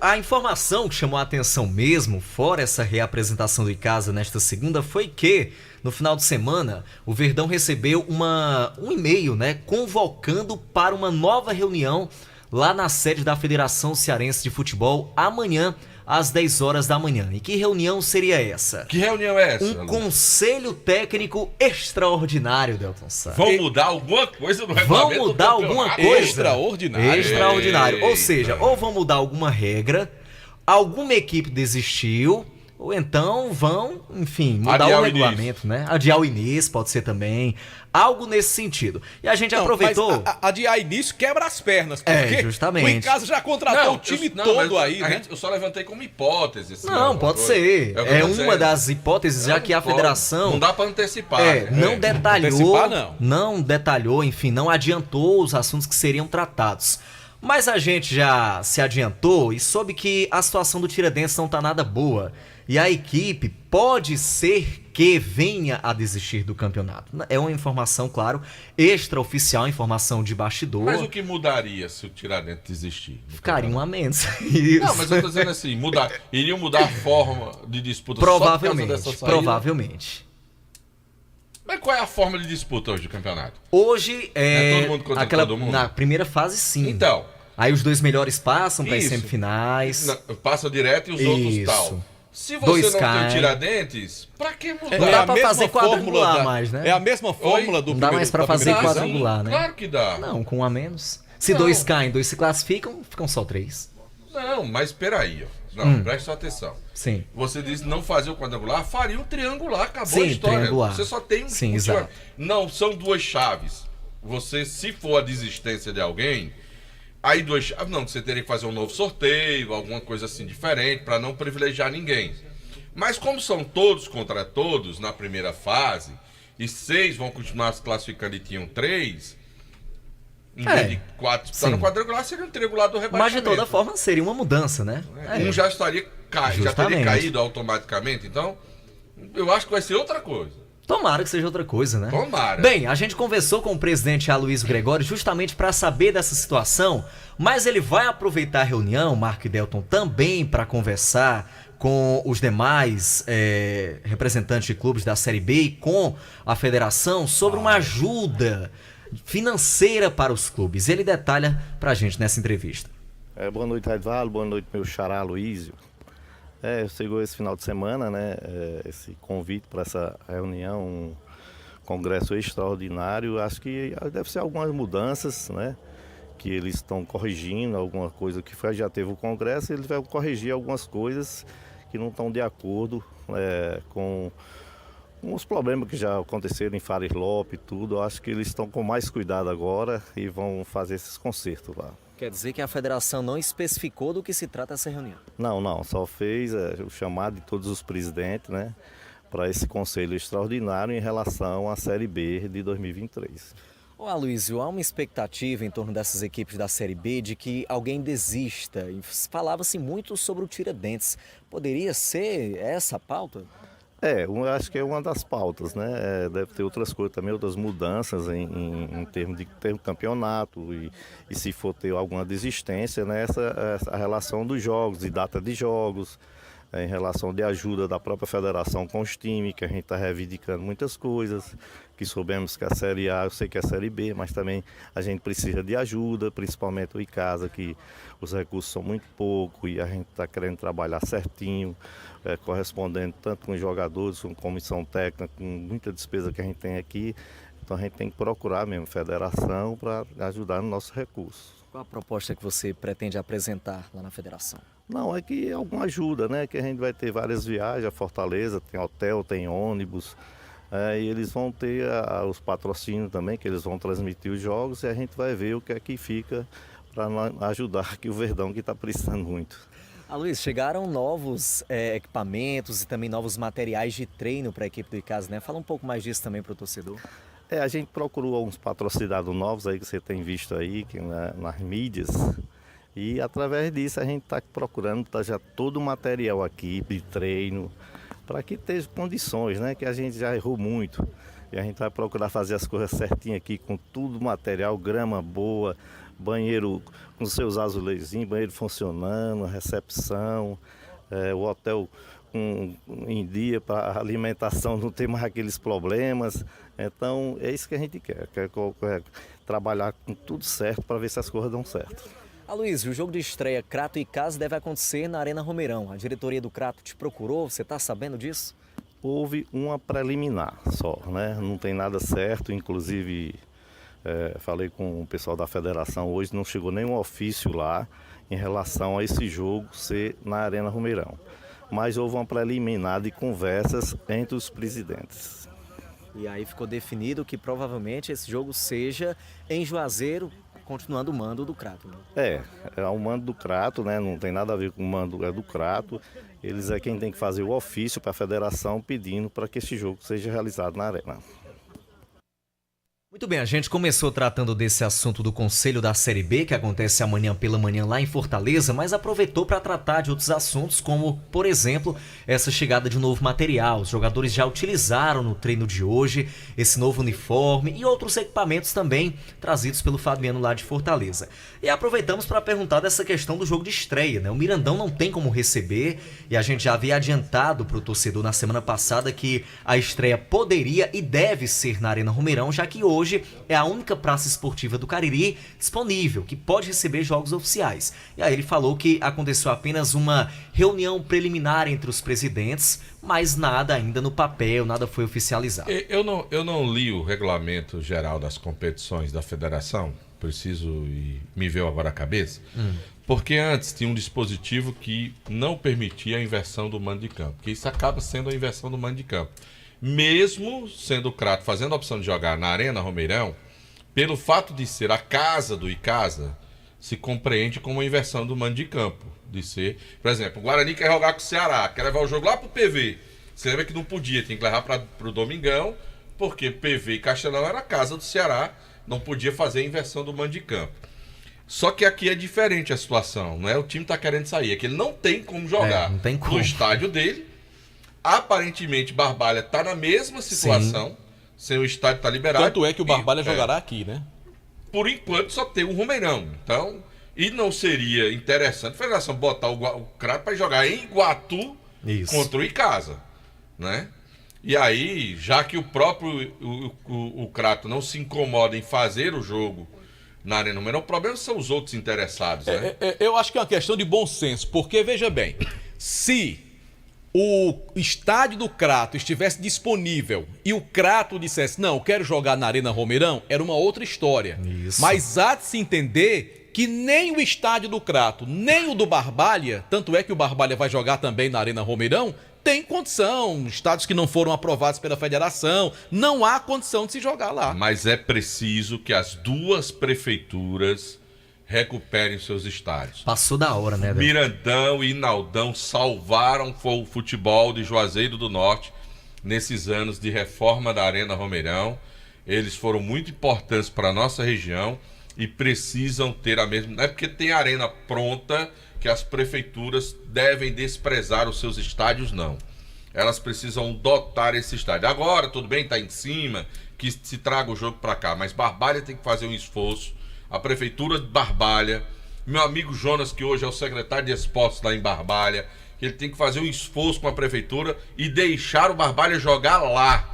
A informação que chamou a atenção mesmo, fora essa reapresentação do Icasa nesta segunda, foi que, no final de semana, o Verdão recebeu um e-mail, né, convocando para uma nova reunião lá na sede da Federação Cearense de Futebol, amanhã, às 10 horas da manhã. E que reunião seria essa? Que reunião é essa? Um conselho técnico extraordinário, Delton Sá. Vão mudar alguma coisa no regulamento? Vão mudar alguma coisa? Extraordinário. Extraordinário. Ou seja, ou vão mudar alguma regra, alguma equipe desistiu, ou então vão, enfim, mudar o regulamento, né? Adiar o início, pode ser também. Algo nesse sentido. E a gente aproveitou... Mas adiar início quebra as pernas, porque justamente. O Icasa já contratou o time todo aí, né? Eu só levantei como hipótese. Não, pode ser. É uma das hipóteses, já que a federação... Não dá pra antecipar. Não detalhou, não detalhou, enfim, não adiantou os assuntos que seriam tratados. Mas a gente já se adiantou e soube que a situação do Tiradentes não tá nada boa. E a equipe pode ser que venha a desistir do campeonato. É uma informação, claro, extraoficial, informação de bastidor. Mas o que mudaria se o Tiradentes desistir? Ficaria um a menos. Não, mas eu tô dizendo assim, iriam mudar a forma de disputa provavelmente, só por causa dessa saída? Provavelmente. Mas qual é a forma de disputa hoje do campeonato? Hoje todo mundo contra todo mundo? Na primeira fase, sim. Então. Aí os 2 melhores passam para as semifinais. Passa direto e os outros tal. Se você Dois não caem. tem o Tiradentes, pra que mudar? Não dá pra fazer quadrangular mais, né? É a mesma fórmula do Não dá mais pra fazer quadrangular, né? Claro que dá. Não, com um a menos. Se 2 caem, 2 se classificam, ficam só 3. Não, mas peraí, ó. Não, preste só atenção. Sim. Você disse não fazer o quadrangular, faria o triangular, acabou Sim, a história. Triangular. Você só tem um. Sim, exato. Não, são 2 chaves. Você, se for a desistência de alguém, aí 2 chaves, não, você teria que fazer um novo sorteio, alguma coisa assim diferente, pra não privilegiar ninguém. Mas como são todos contra todos na primeira fase, e 6 vão continuar se classificando e tinham 3, em vez de 4 disputar no quadrangular, seria um triangular do rebaixamento. Mas de toda forma seria uma mudança, né? Um já estaria já teria caído automaticamente, então eu acho que vai ser outra coisa. Tomara que seja outra coisa, né? Tomara. Bem, a gente conversou com o presidente Aloysio Gregório justamente para saber dessa situação, mas ele vai aproveitar a reunião, Marco e Delton, também para conversar com os demais representantes de clubes da Série B e com a federação sobre uma ajuda financeira para os clubes. Ele detalha para a gente nessa entrevista. Boa noite, Edvaldo. Boa noite, meu xará Aloysio. Chegou esse final de semana, né? Esse convite para essa reunião, um congresso extraordinário. Acho que deve ser algumas mudanças, né? Que eles estão corrigindo, alguma coisa que já teve o congresso, eles vão corrigir algumas coisas que não estão de acordo com os problemas que já aconteceram em Fares Lopes e tudo. Eu acho que eles estão com mais cuidado agora e vão fazer esses consertos lá. Quer dizer que a federação não especificou do que se trata essa reunião? Não, só fez o chamado de todos os presidentes, né, para esse conselho extraordinário em relação à Série B de 2023. Ô Aloysio, há uma expectativa em torno dessas equipes da Série B de que alguém desista. E falava-se muito sobre o Tiradentes. Poderia ser essa a pauta? Eu acho que é uma das pautas, né? Deve ter outras coisas também, outras mudanças em termos de ter um campeonato e se for ter alguma desistência, né? Essa relação dos jogos, de data de jogos, em relação de ajuda da própria federação com os times, que a gente está reivindicando muitas coisas, que soubemos que a Série A, eu sei que é a Série B, mas também a gente precisa de ajuda, principalmente o Icasa, que os recursos são muito poucos e a gente está querendo trabalhar certinho, correspondendo tanto com os jogadores, com comissão técnica, com muita despesa que a gente tem aqui. Então a gente tem que procurar mesmo federação para ajudar no nosso recurso. Qual a proposta que você pretende apresentar lá na federação? Não, é que alguma ajuda, né? Que a gente vai ter várias viagens a Fortaleza, tem hotel, tem ônibus, e eles vão ter os patrocínios também, que eles vão transmitir os jogos e a gente vai ver o que é que fica para ajudar aqui o Verdão, que está precisando muito. Aloysio, chegaram novos equipamentos e também novos materiais de treino para a equipe do Icasa, né? Fala um pouco mais disso também para o torcedor. A gente procurou alguns patrocinados novos aí que você tem visto aí nas mídias. E através disso a gente está procurando já todo o material aqui de treino para que tenha condições, né? Que a gente já errou muito E a gente vai procurar fazer as coisas certinho aqui, com tudo material, grama boa, banheiro com seus azulezinhos, banheiro funcionando, recepção, o hotel em dia para alimentação não ter mais aqueles problemas. Então é isso que a gente quer trabalhar com tudo certo para ver se as coisas dão certo. Aloysio, o jogo de estreia Crato e Casa deve acontecer na Arena Romeirão. A diretoria do Crato te procurou, você está sabendo disso? Houve uma preliminar só, né? Não tem nada certo, inclusive falei com o pessoal da federação hoje, não chegou nenhum ofício lá em relação a esse jogo ser na Arena Romeirão. Mas houve uma preliminar de conversas entre os presidentes. E aí ficou definido que provavelmente esse jogo seja em Juazeiro, continuando o mando do Crato. Né? É o mando do Crato, né? Não tem nada a ver com o mando do Crato. Eles é quem tem que fazer o ofício para a federação pedindo para que esse jogo seja realizado na Arena. Muito bem, a gente começou tratando desse assunto do Conselho da Série B, que acontece amanhã pela manhã lá em Fortaleza, mas aproveitou para tratar de outros assuntos, como, por exemplo, essa chegada de um novo material. Os jogadores já utilizaram no treino de hoje esse novo uniforme e outros equipamentos também trazidos pelo Fabiano lá de Fortaleza. E aproveitamos para perguntar dessa questão do jogo de estreia, né? O Mirandão não tem como receber e a gente já havia adiantado para o torcedor na semana passada que a estreia poderia e deve ser na Arena Romeirão, já que hoje é a única praça esportiva do Cariri disponível, que pode receber jogos oficiais. E aí ele falou que aconteceu apenas uma reunião preliminar entre os presidentes, mas nada ainda no papel, nada foi oficializado. Eu não li o regulamento geral das competições da federação, preciso e me veio agora a cabeça, porque antes tinha um dispositivo que não permitia a inversão do mando de campo, que isso acaba sendo a inversão do mando de campo. Mesmo sendo o Crato fazendo a opção de jogar na Arena Romeirão, pelo fato de ser a casa do Icasa, se compreende como uma inversão do mando de campo. De ser, por exemplo, o Guarani quer jogar com o Ceará, quer levar o jogo lá pro PV. Você lembra que não podia, tem que levar pro Domingão, porque PV e Castelão era a casa do Ceará, não podia fazer a inversão do mando de campo. Só que aqui é diferente a situação, não é? O time tá querendo sair, é que ele não tem como jogar não tem como. No estádio dele. Aparentemente, Barbalha está na mesma situação, sem o estádio estar liberado. Tanto é que o Barbalha jogará aqui, né? Por enquanto, só tem um Romeirão. Então, e não seria interessante a federação botar o Crato para jogar em Iguatu contra o Icasa, né? E aí, já que o próprio o Crato não se incomoda em fazer o jogo na Arena Romeirão, o problema são os outros interessados, né? Eu acho que é uma questão de bom senso, porque, veja bem, se o estádio do Crato estivesse disponível e o Crato dissesse, não, eu quero jogar na Arena Romeirão, era uma outra história. Isso. Mas há de se entender que nem o estádio do Crato, nem o do Barbalha, tanto é que o Barbalha vai jogar também na Arena Romeirão, tem condição. Estádios que não foram aprovados pela federação, não há condição de se jogar lá. Mas é preciso que as duas prefeituras recuperem seus estádios. Passou da hora, né, velho? Mirandão e Inaldão salvaram o futebol de Juazeiro do Norte nesses anos de reforma da Arena Romeirão. Eles foram muito importantes para a nossa região e precisam ter a mesma... Não é porque tem arena pronta que as prefeituras devem desprezar os seus estádios, não. Elas precisam dotar esse estádio. Agora, tudo bem, está em cima, que se traga o jogo para cá, mas Barbalha tem que fazer um esforço. A prefeitura de Barbalha, meu amigo Jonas, que hoje é o secretário de esportes lá em Barbalha, que ele tem que fazer um esforço com a prefeitura e deixar o Barbalha jogar lá.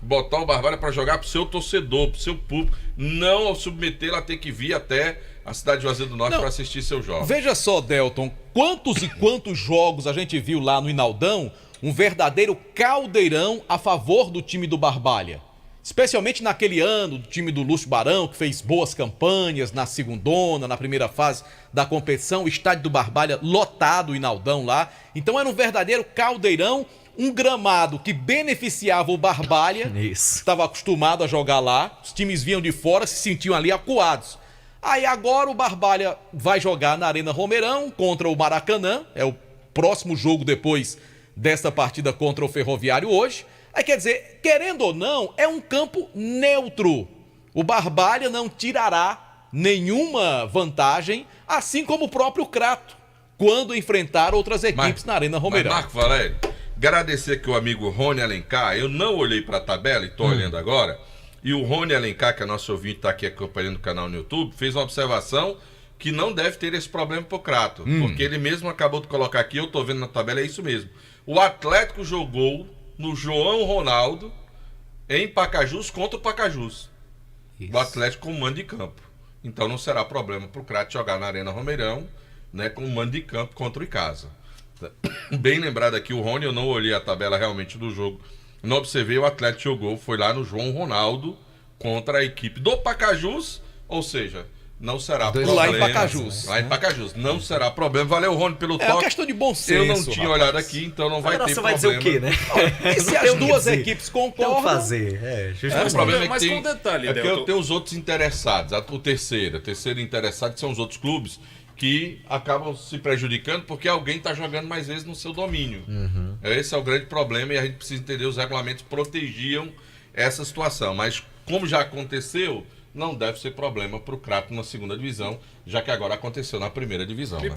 Botar o Barbalha para jogar pro seu torcedor, pro seu público, não ao submetê-lo a ter que vir até a cidade de Juazeiro do Norte para assistir seus jogos. Veja só, Delton, quantos e quantos jogos a gente viu lá no Inaldão, um verdadeiro caldeirão a favor do time do Barbalha. Especialmente naquele ano do time do Lúcio Barão, que fez boas campanhas na segundona, na primeira fase da competição, o estádio do Barbalha lotado, o Inaldão lá. Então era um verdadeiro caldeirão, um gramado que beneficiava o Barbalha, estava acostumado a jogar lá, os times vinham de fora, se sentiam ali acuados. Aí agora o Barbalha vai jogar na Arena Romeirão contra o Maracanã, é o próximo jogo depois desta partida contra o Ferroviário hoje. Aí quer dizer, querendo ou não, é um campo neutro. O Barbalha não tirará nenhuma vantagem, assim como o próprio Crato, quando enfrentar outras equipes na Arena Romeirão. Mas Marco Valério, Agradecer aqui o amigo Rony Alencar. Eu não olhei para a tabela e estou olhando agora. E o Rony Alencar, que é nosso ouvinte, está aqui acompanhando o canal no YouTube, fez uma observação que não deve ter esse problema pro Crato. Porque ele mesmo acabou de colocar aqui, eu estou vendo na tabela, é isso mesmo. O Atlético jogou no João Ronaldo em Pacajus contra o Pacajus. Isso. O Atlético com mando de campo. Então não será problema pro Crato jogar na Arena Romeirão, né, com mando de campo contra o Icasa. Bem lembrado aqui, o Rony, eu não olhei a tabela realmente do jogo, não observei, o Atlético jogou, foi lá no João Ronaldo contra a equipe do Pacajus, ou seja, não será problema. Lá em Pacajus. Lá em Pacajus, não será problema. Valeu, Rony, pelo toque. É uma questão de bom senso. Eu não tinha olhado aqui, então não vai ter problema. Você vai dizer o quê, né? E se as duas equipes concordam... Tem que fazer. O problema é que mas tem, com detalhe, é Delton. porque tem os outros interessados. O terceiro interessado são os outros clubes que acabam se prejudicando porque alguém está jogando mais vezes no seu domínio. Esse é o grande problema e a gente precisa entender, os regulamentos protegiam essa situação. Mas como já aconteceu, não deve ser problema para o Crato na segunda divisão, já que agora aconteceu na primeira divisão. Me Né?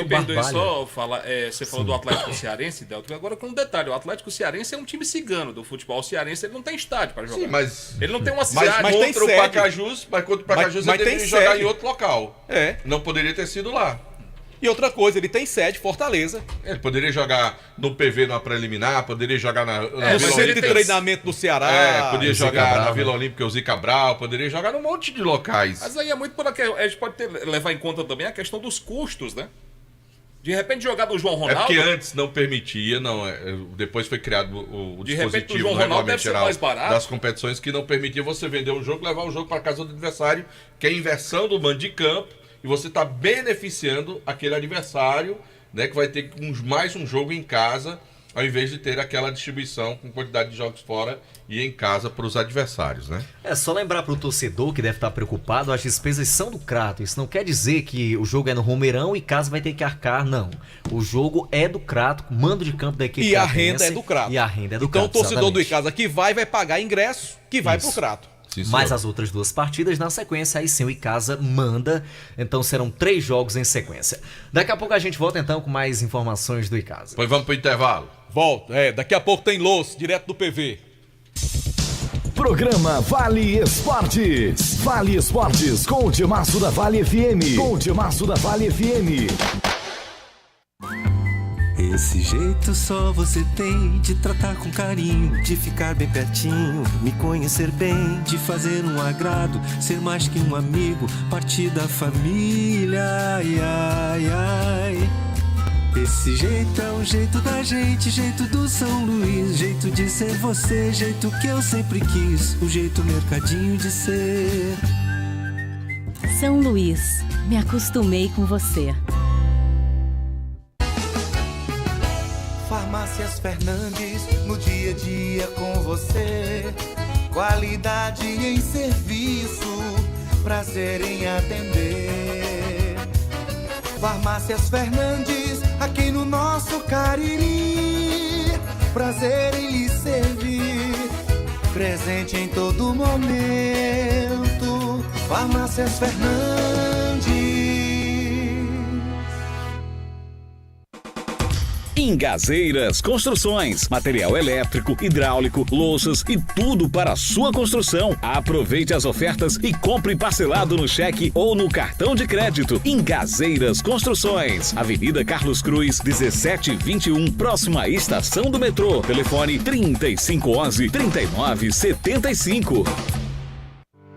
perdoe só falar, você falou do Atlético Cearense, Delton, agora com um detalhe, o Atlético Cearense é um time cigano do futebol cearense, ele não tem estádio para jogar. Sim, mas ele não tem uma cidade. Mas contra o Pacajus, ele deveria jogar em outro local. Não poderia ter sido lá. E outra coisa, ele tem sede, Fortaleza. Ele poderia jogar no PV, na preliminar, poderia jogar na no centro de treinamento do Ceará. Poderia jogar na Vila Olímpica, o Zica Brau, poderia jogar num monte de locais. Mas aí é muito por aqui. A gente pode levar em conta também a questão dos custos, né? De repente jogar do João Ronaldo... É porque antes não permitia, depois foi criado o dispositivo do regulamento geral das competições que não permitia você vender o jogo, levar o jogo para casa do adversário, que é a inversão do mando de campo, e você está beneficiando aquele adversário, né, que vai ter mais um jogo em casa, ao invés de ter aquela distribuição com quantidade de jogos fora e em casa para os adversários, né? É só lembrar para o torcedor que deve estar preocupado, as despesas são do Crato. Isso não quer dizer que o jogo é no Romeirão e casa vai ter que arcar, não. O jogo é do Crato, mando de campo da equipe e a renda é do Crato. E a renda é do Crato. Crato, Então o torcedor do Icasa que vai pagar ingresso que vai pro Crato. Sim, mas as outras duas partidas na sequência, aí sim o Icasa manda, então serão 3 jogos em sequência. Daqui a pouco a gente volta então com mais informações do Icasa. Pois vamos pro intervalo. Volta, daqui a pouco tem Los, direto do PV. Programa Vale Esportes. Vale Esportes com o Timaço da Vale FM. Esse jeito só você tem de tratar com carinho, de ficar bem pertinho, me conhecer bem, de fazer um agrado, ser mais que um amigo, partir da família, ai, ai, ai. Esse jeito é o jeito da gente, jeito do São Luís, jeito de ser você, jeito que eu sempre quis, o jeito mercadinho de ser. São Luís, me acostumei com você. Farmácias Fernandes, no dia a dia com você. Qualidade em serviço, prazer em atender. Farmácias Fernandes, aqui no nosso Cariri. Prazer em lhe servir, presente em todo momento. Farmácias Fernandes. Ingazeiras Construções, material elétrico, hidráulico, louças e tudo para a sua construção. Aproveite as ofertas e compre parcelado no cheque ou no cartão de crédito. Ingazeiras Construções, Avenida Carlos Cruz, 1721, próxima à estação do metrô. Telefone 3511-3975.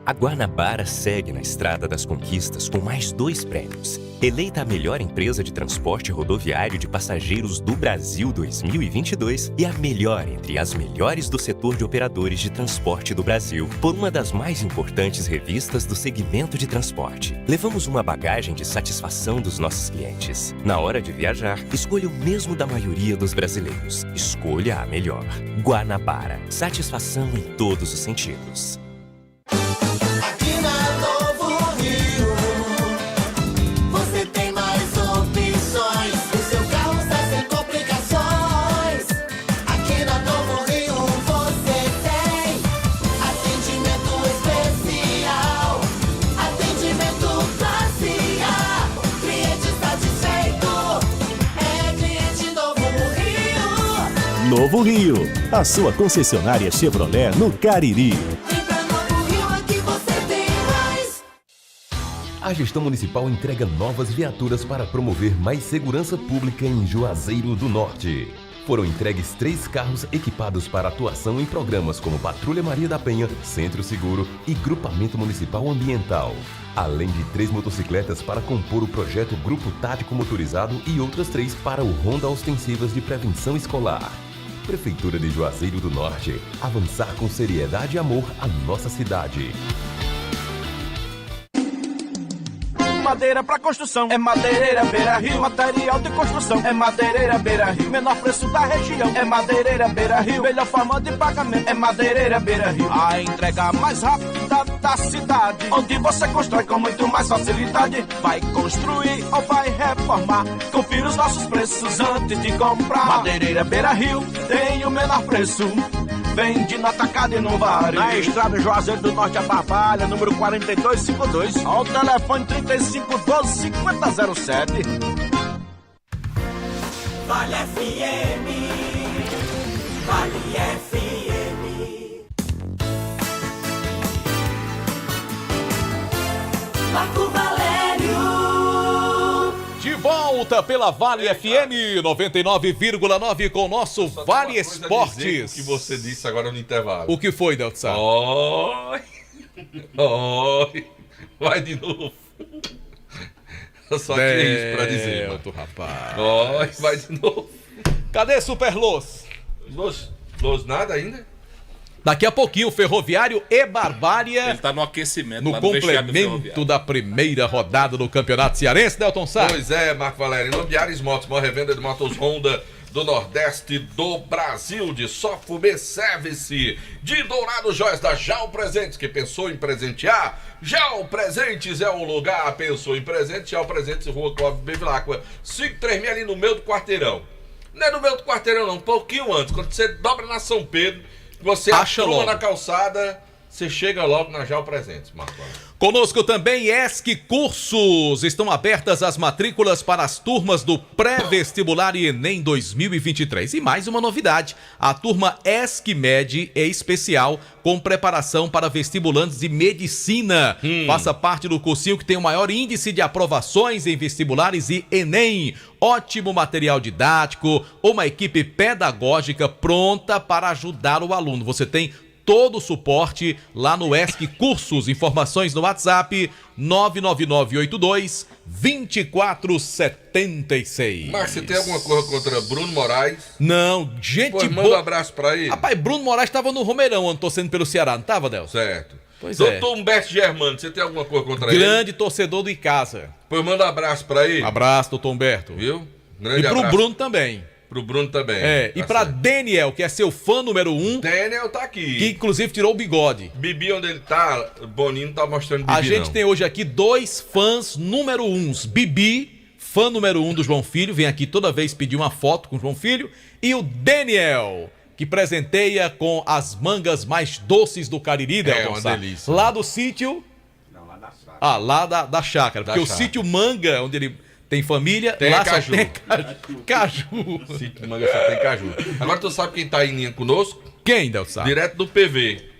A Guanabara segue na estrada das conquistas com mais 2 prêmios. Eleita a melhor empresa de transporte rodoviário de passageiros do Brasil 2022 e a melhor entre as melhores do setor de operadores de transporte do Brasil, por uma das mais importantes revistas do segmento de transporte. Levamos uma bagagem de satisfação dos nossos clientes. Na hora de viajar, escolha o mesmo da maioria dos brasileiros. Escolha a melhor. Guanabara. Satisfação em todos os sentidos. Aqui na Novo Rio, você tem mais opções. O seu carro está sem complicações. Aqui na Novo Rio você tem atendimento especial, atendimento classe A. Cliente satisfeito é cliente Novo Rio. Novo Rio, a sua concessionária Chevrolet no Cariri. A gestão municipal entrega novas viaturas para promover mais segurança pública em Juazeiro do Norte. Foram entregues 3 carros equipados para atuação em programas como Patrulha Maria da Penha, Centro Seguro e Grupamento Municipal Ambiental. Além de 3 motocicletas para compor o projeto Grupo Tático Motorizado e outras 3 para o Ronda Ostensivas de Prevenção Escolar. Prefeitura de Juazeiro do Norte. Avançar com seriedade e amor a nossa cidade. Madeira pra construção, é Madeireira Beira Rio. Material de construção, é Madeireira Beira Rio. Menor preço da região, é Madeireira Beira Rio. Melhor forma de pagamento, é Madeireira Beira Rio. A entrega mais rápida da cidade, onde você constrói com muito mais facilidade. Vai construir ou vai reformar, confira os nossos preços antes de comprar. Madeireira Beira Rio tem o menor preço, vende no atacado e no varejo. Na estrada Juazeiro do Norte a Barbalha, número 4252, ao telefone 3512-5007. Vale FM, Vale FM. Marco Valério. De volta pela Vale FM 99,9 com o nosso Vale Esportes. O que você disse agora no intervalo. O que foi, Delton Sá? Oi. Vai de novo. Eu só tinha isso pra dizer. Rapaz. Vai de novo. Cadê Super Los? Los nada ainda? Daqui a pouquinho, Ferroviário e Barbária. Ele tá no aquecimento, no lá no vestiário do complemento Ferroviário. da primeira rodada do Campeonato Cearense, Delton Sá. Pois é, Marco Valério. Imobiliários Motos, maior revenda de motos Honda do Nordeste do Brasil, de Sofubê Service, de Dourado Joias da Jal Presentes, que pensou em presentear? Jal Presentes é o lugar, pensou em presente, Jal Presentes, Rua Clóvis Bevilacqua, 536 ali no meio do quarteirão. Não é no meio do quarteirão não, um pouquinho antes, quando você dobra na São Pedro, você Acha apruma logo na calçada, você chega logo na Jal Presentes, Marco Valério. Conosco também ESC Cursos. Estão abertas as matrículas para as turmas do pré-vestibular e Enem 2023. E mais uma novidade, a turma ESC Med é especial com preparação para vestibulantes de medicina. Faça parte do cursinho que tem o maior índice de aprovações em vestibulares e Enem. Ótimo material didático, uma equipe pedagógica pronta para ajudar o aluno. Você tem todo o suporte lá no ESC Cursos. Informações no WhatsApp 99982-2476. Marcos, você tem alguma coisa contra Bruno Moraes? Não, gente boa. Manda um abraço pra ele. Rapaz, Bruno Moraes estava no Romeirão, ano torcendo pelo Ceará, não estava, Delcio? Certo. Pois é. Doutor Humberto Germano, você tem alguma coisa contra ele? Grande torcedor do Icasa. Pois manda um abraço pra ele. Abraço, doutor Humberto. Viu? E pro Bruno também. Pro Bruno também. É, e pra Daniel, que é seu fã número 1. Daniel tá aqui. Que inclusive tirou o bigode. Bibi, onde ele tá, Boninho não tá mostrando Bibi, A gente não. tem hoje aqui 2 fãs número 1. Bibi, fã número 1 do João Filho, vem aqui toda vez pedir uma foto com o João Filho. E o Daniel, que presenteia com as mangas mais doces do Cariri, Delton uma Sá. delícia. Lá do sítio... Não, lá da chácara. Ah, lá da chácara. Porque o sítio Manga, onde ele... Tem família, tem lá caju. só tem caju. Sítio Manga só tem caju. Agora tu sabe quem tá em linha conosco? Quem, Delson? Direto do PV.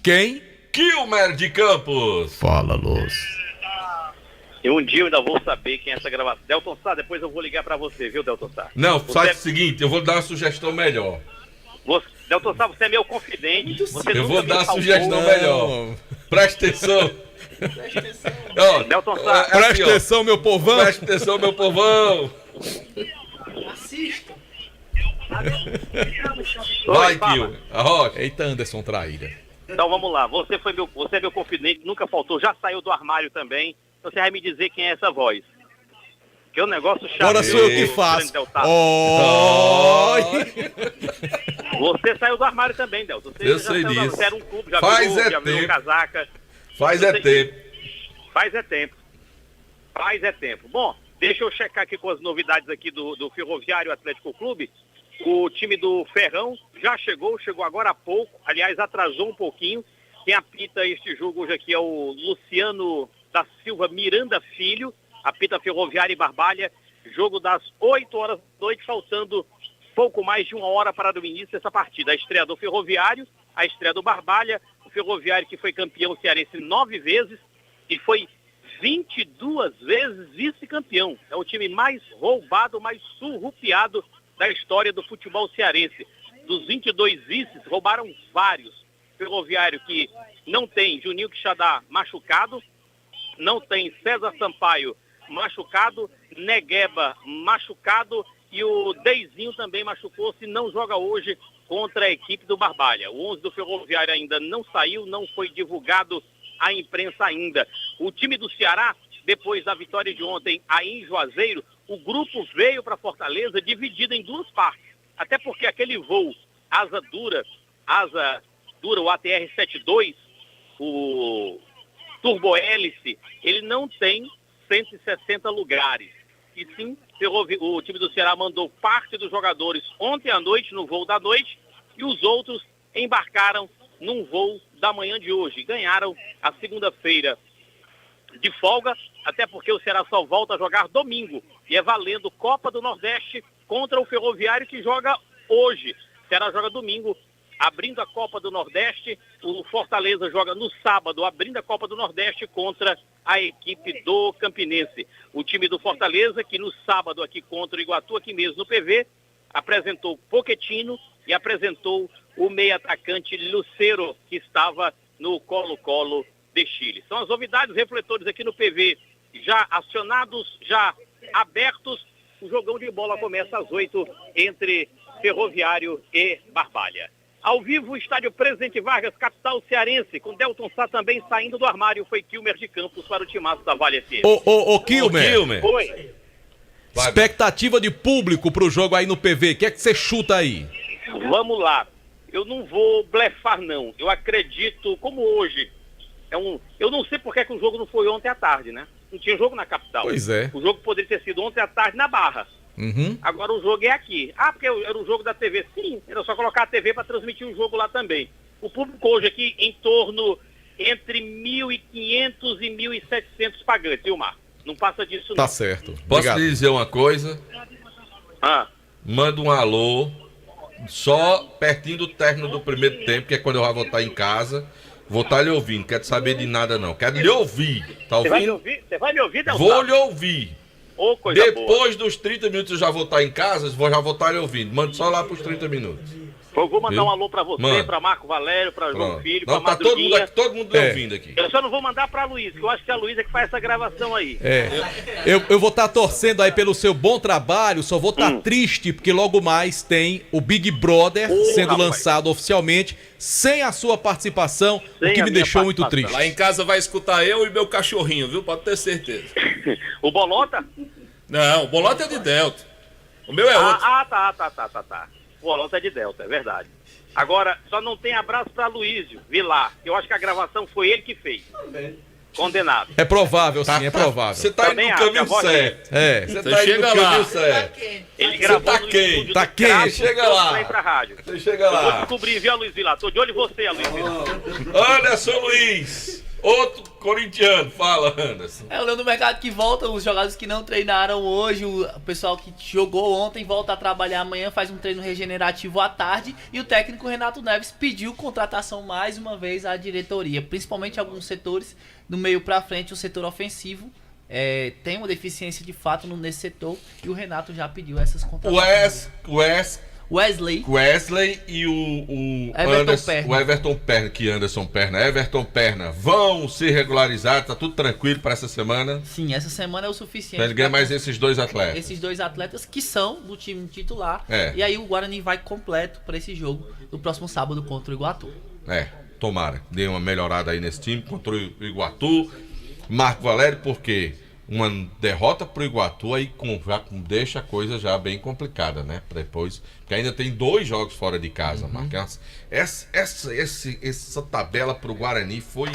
Quem? Kilmer de Campos. Fala, Luz. E um dia eu ainda vou saber quem é essa gravação. Delton Sá, depois eu vou ligar pra você, viu, Delton Sá? Não, faz o seguinte, eu vou dar uma sugestão melhor. Delton Sá, você é meu confidente. Você Eu nunca vou me dar a faltou. sugestão melhor. Presta atenção. Ó, Delton Sá. Presta atenção, meu povão. Presta atenção, meu povão. Assista. Vai, Kilmer. Arrocha. Eita, Anderson Traíra. Então vamos lá. Você é meu confidente, nunca faltou, já saiu do armário também. Então você vai me dizer quem é essa voz. Que é um negócio chato. Agora sou eu que faço. Você saiu do armário também, Delton. Você Eu já sei saiu disso. Você era um clube, já Faz virou, é já virou tempo. casaca. Faz é tempo. Faz é tempo. Faz é tempo. Bom, deixa eu checar aqui com as novidades aqui do Ferroviário Atlético Clube. O time do Ferrão já chegou agora há pouco. Aliás, atrasou um pouquinho. Quem apita este jogo hoje aqui é o Luciano da Silva Miranda Filho. Apita Ferroviária e Barbalha. Jogo das 8 horas da noite, faltando pouco mais de 1 hora para o início dessa partida. A estreia do Ferroviário, a estreia do Barbalha, o Ferroviário que foi campeão cearense 9 vezes e foi 22 vezes vice-campeão. É o time mais roubado, mais surrupiado da história do futebol cearense. Dos 22 vices, roubaram vários. Ferroviário que não tem Juninho Quixadá machucado, não tem César Sampaio machucado, Negueba machucado e o Deizinho também machucou-se, não joga hoje contra a equipe do Barbalha. O 11 do Ferroviário ainda não saiu, não foi divulgado à imprensa ainda. O time do Ceará, depois da vitória de ontem aí em Juazeiro, o grupo veio para Fortaleza dividido em 2 partes. Até porque aquele voo asa dura, o ATR-72, o turbohélice, ele não tem 160 lugares. E sim, o time do Ceará mandou parte dos jogadores ontem à noite, no voo da noite, e os outros embarcaram num voo da manhã de hoje. Ganharam a segunda-feira de folga, até porque o Ceará só volta a jogar domingo. E é valendo Copa do Nordeste contra o Ferroviário, que joga hoje. O Ceará joga domingo, abrindo a Copa do Nordeste. O Fortaleza joga no sábado, abrindo a Copa do Nordeste contra a equipe do Campinense. O time do Fortaleza, que no sábado aqui contra o Iguatu, aqui mesmo no PV, apresentou Pochettino e apresentou o meio-atacante Lucero, que estava no Colo-Colo de Chile. São as novidades, refletores aqui no PV já acionados, já abertos. O jogão de bola começa às 8 entre Ferroviário e Barbalha. Ao vivo, o estádio Presidente Vargas, capital cearense, com Delton Sá também saindo do armário, foi Quilmer de Campos para o timaço da Vale FM. Ô, Quilmer. Oi. Expectativa de público pro jogo aí no PV, o que é que você chuta aí? Vamos lá. Eu não vou blefar, não. Eu acredito, como hoje, eu não sei por que o jogo não foi ontem à tarde, né? Não tinha jogo na capital. Pois é. O jogo poderia ter sido ontem à tarde na Barra. Uhum. Agora o jogo é aqui. Ah, porque era o jogo da TV. Sim, era só colocar a TV para transmitir o jogo lá também. O público hoje aqui em torno entre 1.500 e 1.700 pagantes, Vilmar. Não passa disso, não. Tá certo. Posso Obrigado. lhe dizer uma coisa? Manda um alô só pertinho do término do primeiro tempo, que é quando eu já vou estar em casa. Vou estar lhe ouvindo, quero saber de nada não. Quero lhe ouvir. Tá ouvindo? Você vai me ouvir, Delton? Vou lhe ouvir. Oh, coisa Depois boa. dos 30 minutos eu já vou estar em casa, já vou estar lhe ouvindo. Manda só lá pros 30 minutos. Eu vou mandar Viu? um alô pra você, Manda. pra Marco Valério, pra João Pronto. Filho, Não, pra tá todo mundo Madruguinha. aqui, todo mundo lhe ouvindo aqui. Eu só não vou mandar pra Luiz, que eu acho que é a Luísa que faz essa gravação aí. Eu vou estar torcendo aí pelo seu bom trabalho, só vou estar triste porque logo mais tem o Big Brother sendo lançado oficialmente, sem a sua participação, o que me deixou muito triste. Lá em casa vai escutar eu e meu cachorrinho, viu? Pode ter certeza. O Bolota? Não, o Bolota é de Delta. O meu é outro. Tá. O Bolota é de Delta, é verdade. Agora, só não tem abraço pra Luísio Vilar. Eu acho que a gravação foi ele que fez. Condenado. É provável, sim, é provável. Você tá indo no caminho certo. Você tá indo no caminho certo. Ele gravou tá no quente. estúdio Tá do Cravo, quente. Chega então lá. vai pra rádio. Você chega Eu vou lá. descobrir, viu, Luiz Vilar? Tô de olho em você, Luiz Vilar. Anderson Luiz. Outro corintiano. Fala, Anderson. É o Leão do Mercado que volta, os jogadores que não treinaram hoje, o pessoal que jogou ontem volta a trabalhar amanhã, faz um treino regenerativo à tarde, e o técnico Renato Neves pediu contratação mais uma vez à diretoria, principalmente alguns setores do meio pra frente, o setor ofensivo tem uma deficiência de fato nesse setor, e o Renato já pediu essas contratações. Wesley e o Everton Perna, que Anderson Perna, Everton Perna, vão se regularizar, tá tudo tranquilo para essa semana? Sim, essa semana é o suficiente. Então ele ganha mais esses dois atletas. Esses dois atletas que são do time titular. É. E aí o Guarani vai completo para esse jogo no próximo sábado contra o Iguatu. Tomara, dê uma melhorada aí nesse time contra o Iguatu. Marco Valério, porque uma derrota pro Iguatu aí já deixa a coisa já bem complicada, né? Pra depois, porque ainda tem 2 jogos fora de casa, Marcos. Essa tabela pro Guarani foi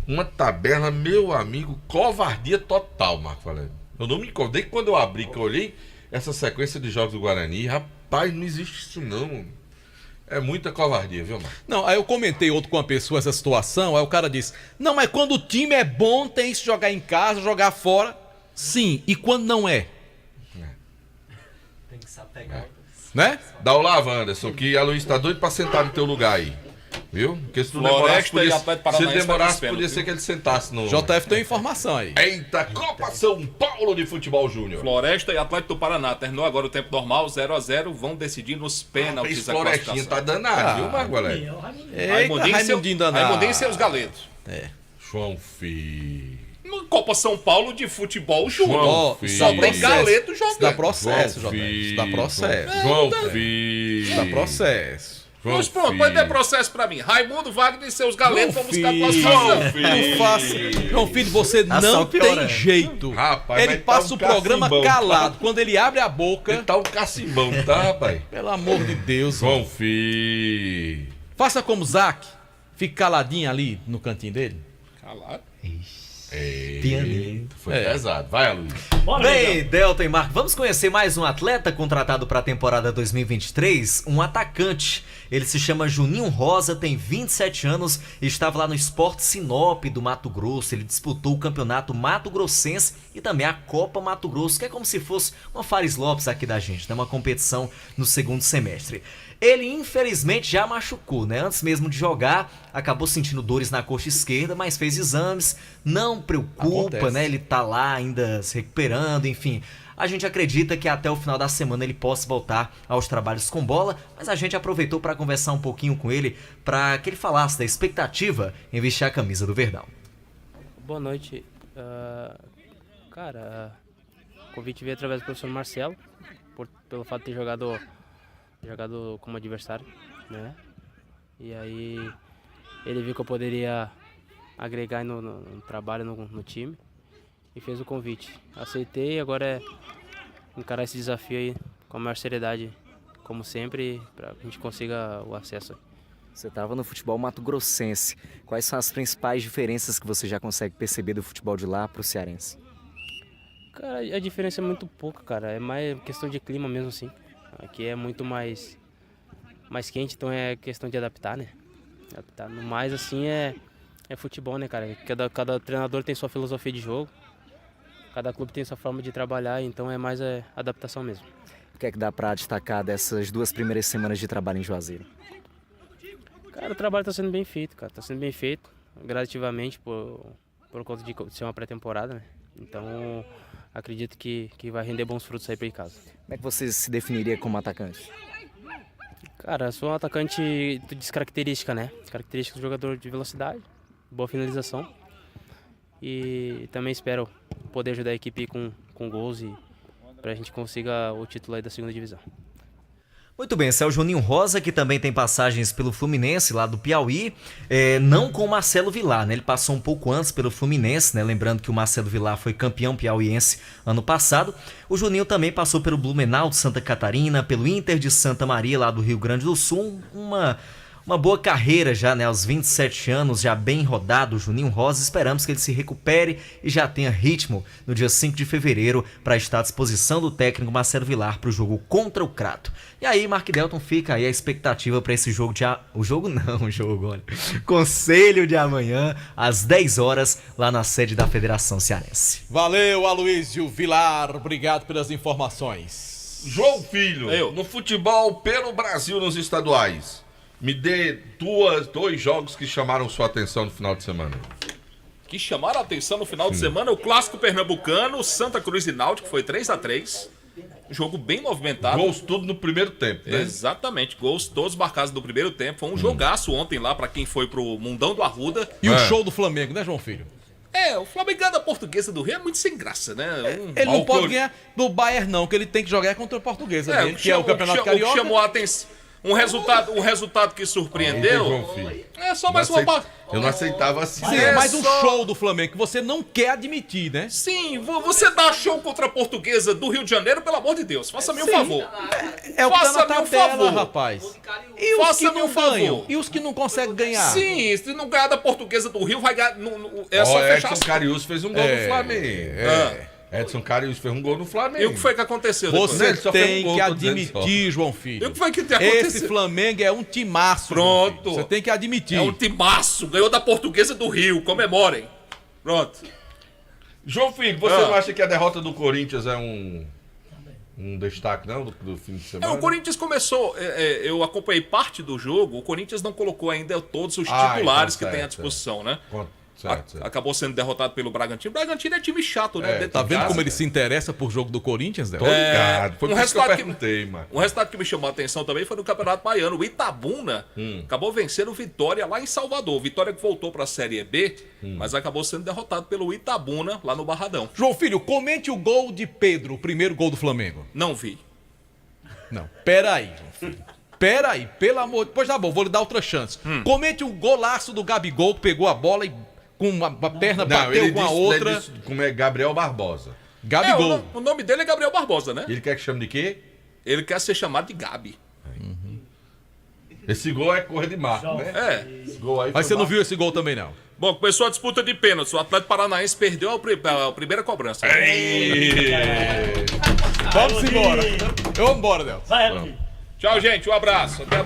uma tabela, meu amigo, covardia total, Marco Valério. Eu não me incomodei quando eu abri, que eu olhei essa sequência de jogos do Guarani, rapaz, não existe isso não. É muita covardia, viu, Marco? Não, aí eu comentei outro com uma pessoa essa situação, aí o cara disse, não, mas quando o time é bom, tem que jogar em casa, jogar fora. Sim, e quando não é? Tem que saber pegar. Né? Dá o lá, Wanderson, que a Luiz tá doido pra sentar no teu lugar aí. Viu? Porque se tu Floresta demorasse, e Atlético Paranaense se demorasse, vai podia ser que ele sentasse no... JF tem informação aí. Eita, Copa São Paulo de Futebol Júnior. Floresta e Atlético do Paraná. Terminou agora o tempo normal, 0x0. Vão decidir nos pênaltis. Esse Florestinha tá danado, viu, Marco Valério? Raimundinho danado. Raimundinho e seus galetos. João Filho. Copa São Paulo de Futebol Júnior. Só tem galeto jogando. Isso dá processo, JF. Isso dá processo. João Filho. Isso dá processo. Mas pronto, pode ter processo pra mim. Raimundo, Wagner e seus galetos vão buscar João Filho, você não tem jeito. Rapaz, ele passa o programa calado. Quando ele abre a boca... Ele tá um cacimbão, tá, rapaz? Pelo amor de Deus. João Filho. Faça como o Zac. Fique caladinho ali no cantinho dele. Calado? Foi pesado. Vai, Luiz. Bem, Delton e Marco, vamos conhecer mais um atleta contratado para a temporada 2023, um atacante. Ele se chama Juninho Rosa, tem 27 anos e estava lá no Sport Sinop do Mato Grosso. Ele disputou o campeonato Mato Grossense e também a Copa Mato Grosso, que é como se fosse uma Fares Lopes aqui da gente, né? Uma competição no segundo semestre. Ele infelizmente já machucou, né? Antes mesmo de jogar, acabou sentindo dores na coxa esquerda, mas fez exames, não preocupa, Acontece. né? Ele tá lá ainda se recuperando, enfim. A gente acredita que até o final da semana ele possa voltar aos trabalhos com bola, mas a gente aproveitou para conversar um pouquinho com ele, para que ele falasse da expectativa em vestir a camisa do Verdão. Boa noite. Cara, o convite veio através do professor Marcelo, pelo fato de ter jogado como adversário, né? E aí ele viu que eu poderia agregar no trabalho no time e fez o convite. Aceitei e agora é encarar esse desafio aí com a maior seriedade, como sempre, para que a gente consiga o acesso. Você estava no futebol mato-grossense. Quais são as principais diferenças que você já consegue perceber do futebol de lá para o cearense? Cara, a diferença é muito pouca, cara. É mais questão de clima mesmo, assim. Aqui é muito mais quente, então é questão de adaptar, né? Adaptar. No mais, assim, é futebol, né, cara? Cada treinador tem sua filosofia de jogo, cada clube tem sua forma de trabalhar, então é mais adaptação mesmo. O que é que dá pra destacar dessas 2 primeiras semanas de trabalho em Juazeiro? Cara, o trabalho tá sendo bem feito, cara. Tá sendo bem feito, gradativamente, por conta de ser uma pré-temporada, né? Então, acredito que vai render bons frutos aí pra ir casa. Como é que você se definiria como atacante? Cara, sou um atacante de característica, né? Características do jogador de velocidade, boa finalização. E também espero poder ajudar a equipe com gols e pra gente consiga o título aí da segunda divisão. Muito bem, esse é o Juninho Rosa, que também tem passagens pelo Fluminense, lá do Piauí, não com o Marcelo Vilar, né? Ele passou um pouco antes pelo Fluminense, né? Lembrando que o Marcelo Vilar foi campeão piauiense ano passado. O Juninho também passou pelo Blumenau de Santa Catarina, pelo Inter de Santa Maria, lá do Rio Grande do Sul, uma boa carreira já, né? Aos 27 anos, já bem rodado o Juninho Rosa. Esperamos que ele se recupere e já tenha ritmo no dia 5 de fevereiro para estar à disposição do técnico Marcelo Vilar para o jogo contra o Crato. E aí, Mark Delton, fica aí a expectativa para esse jogo olha. Conselho de amanhã, às 10 horas, lá na sede da Federação Cearense. Valeu, Aloysio Vilar. Obrigado pelas informações. João Filho, no futebol pelo Brasil nos estaduais. Me dê dois jogos que chamaram sua atenção no final de semana. Que chamaram a atenção no final de semana, o clássico pernambucano, Santa Cruz e Náutico, foi 3x3. Jogo bem movimentado. Gols tudo no primeiro tempo, né? Exatamente, gols todos marcados no primeiro tempo. Foi um jogaço ontem lá pra quem foi pro Mundão do Arruda. E o show do Flamengo, né, João Filho? O Flamengo da Portuguesa do Rio é muito sem graça, né? Ele não pode ganhar do Bayern não, que ele tem que jogar contra a Portuguesa dele, que é o Campeonato Carioca. O que chamou a atenção... Um resultado que surpreendeu. É só mais uma. Eu não aceitava assim. Sim, é mais um show do Flamengo que você não quer admitir, né? Sim, você dá show contra a Portuguesa do Rio de Janeiro, pelo amor de Deus. Faça-me um favor. É o que tá na tabela, rapaz. E os que não ganham? Favor. E os que não conseguem ganhar? Sim, se não ganhar da Portuguesa do Rio, vai ganhar. É só fechar. Edson Cariús fez um gol no Flamengo. Edson Cariús fez um gol no Flamengo. E o que foi que aconteceu depois? Você tem que admitir, João Filho. E o que foi que aconteceu? Esse Flamengo é um timaço. Pronto. Você tem que admitir. É um timaço. Ganhou da Portuguesa do Rio. Comemorem. Pronto. João Filho, você não acha que a derrota do Corinthians é um Um destaque não do fim de semana? O Corinthians começou, eu acompanhei parte do jogo, o Corinthians não colocou ainda todos os titulares então, que tem à disposição, né? Certo. Acabou sendo derrotado pelo Bragantino. O Bragantino é time chato, né? Tá vendo como ele se interessa por jogo do Corinthians, Del? Foi por isso que eu perguntei, mano. Um resultado que me chamou a atenção também foi no Campeonato Baiano. O Itabuna acabou vencendo o Vitória lá em Salvador. Vitória que voltou para a Série B, mas acabou sendo derrotado pelo Itabuna lá no Barradão. João Filho, comente o gol de Pedro, o primeiro gol do Flamengo. Não vi. Não, peraí, João Filho. Peraí, pelo amor... Pois tá bom, vou lhe dar outra chance. Comente o golaço do Gabigol, que pegou a bola e com uma perna bateu com a outra. Ele disse, como é Gabriel Barbosa. Gabigol. O nome dele é Gabriel Barbosa, né? E ele quer que chame de quê? Ele quer ser chamado de Gabi. Esse gol é correr de marco, né? Esse gol aí. Mas você não viu esse gol também, não? Bom, começou a disputa de pênaltis. O Atlético Paranaense perdeu a primeira cobrança. Vamos embora. Vamos embora, Del. Tchau, gente. Um abraço. Até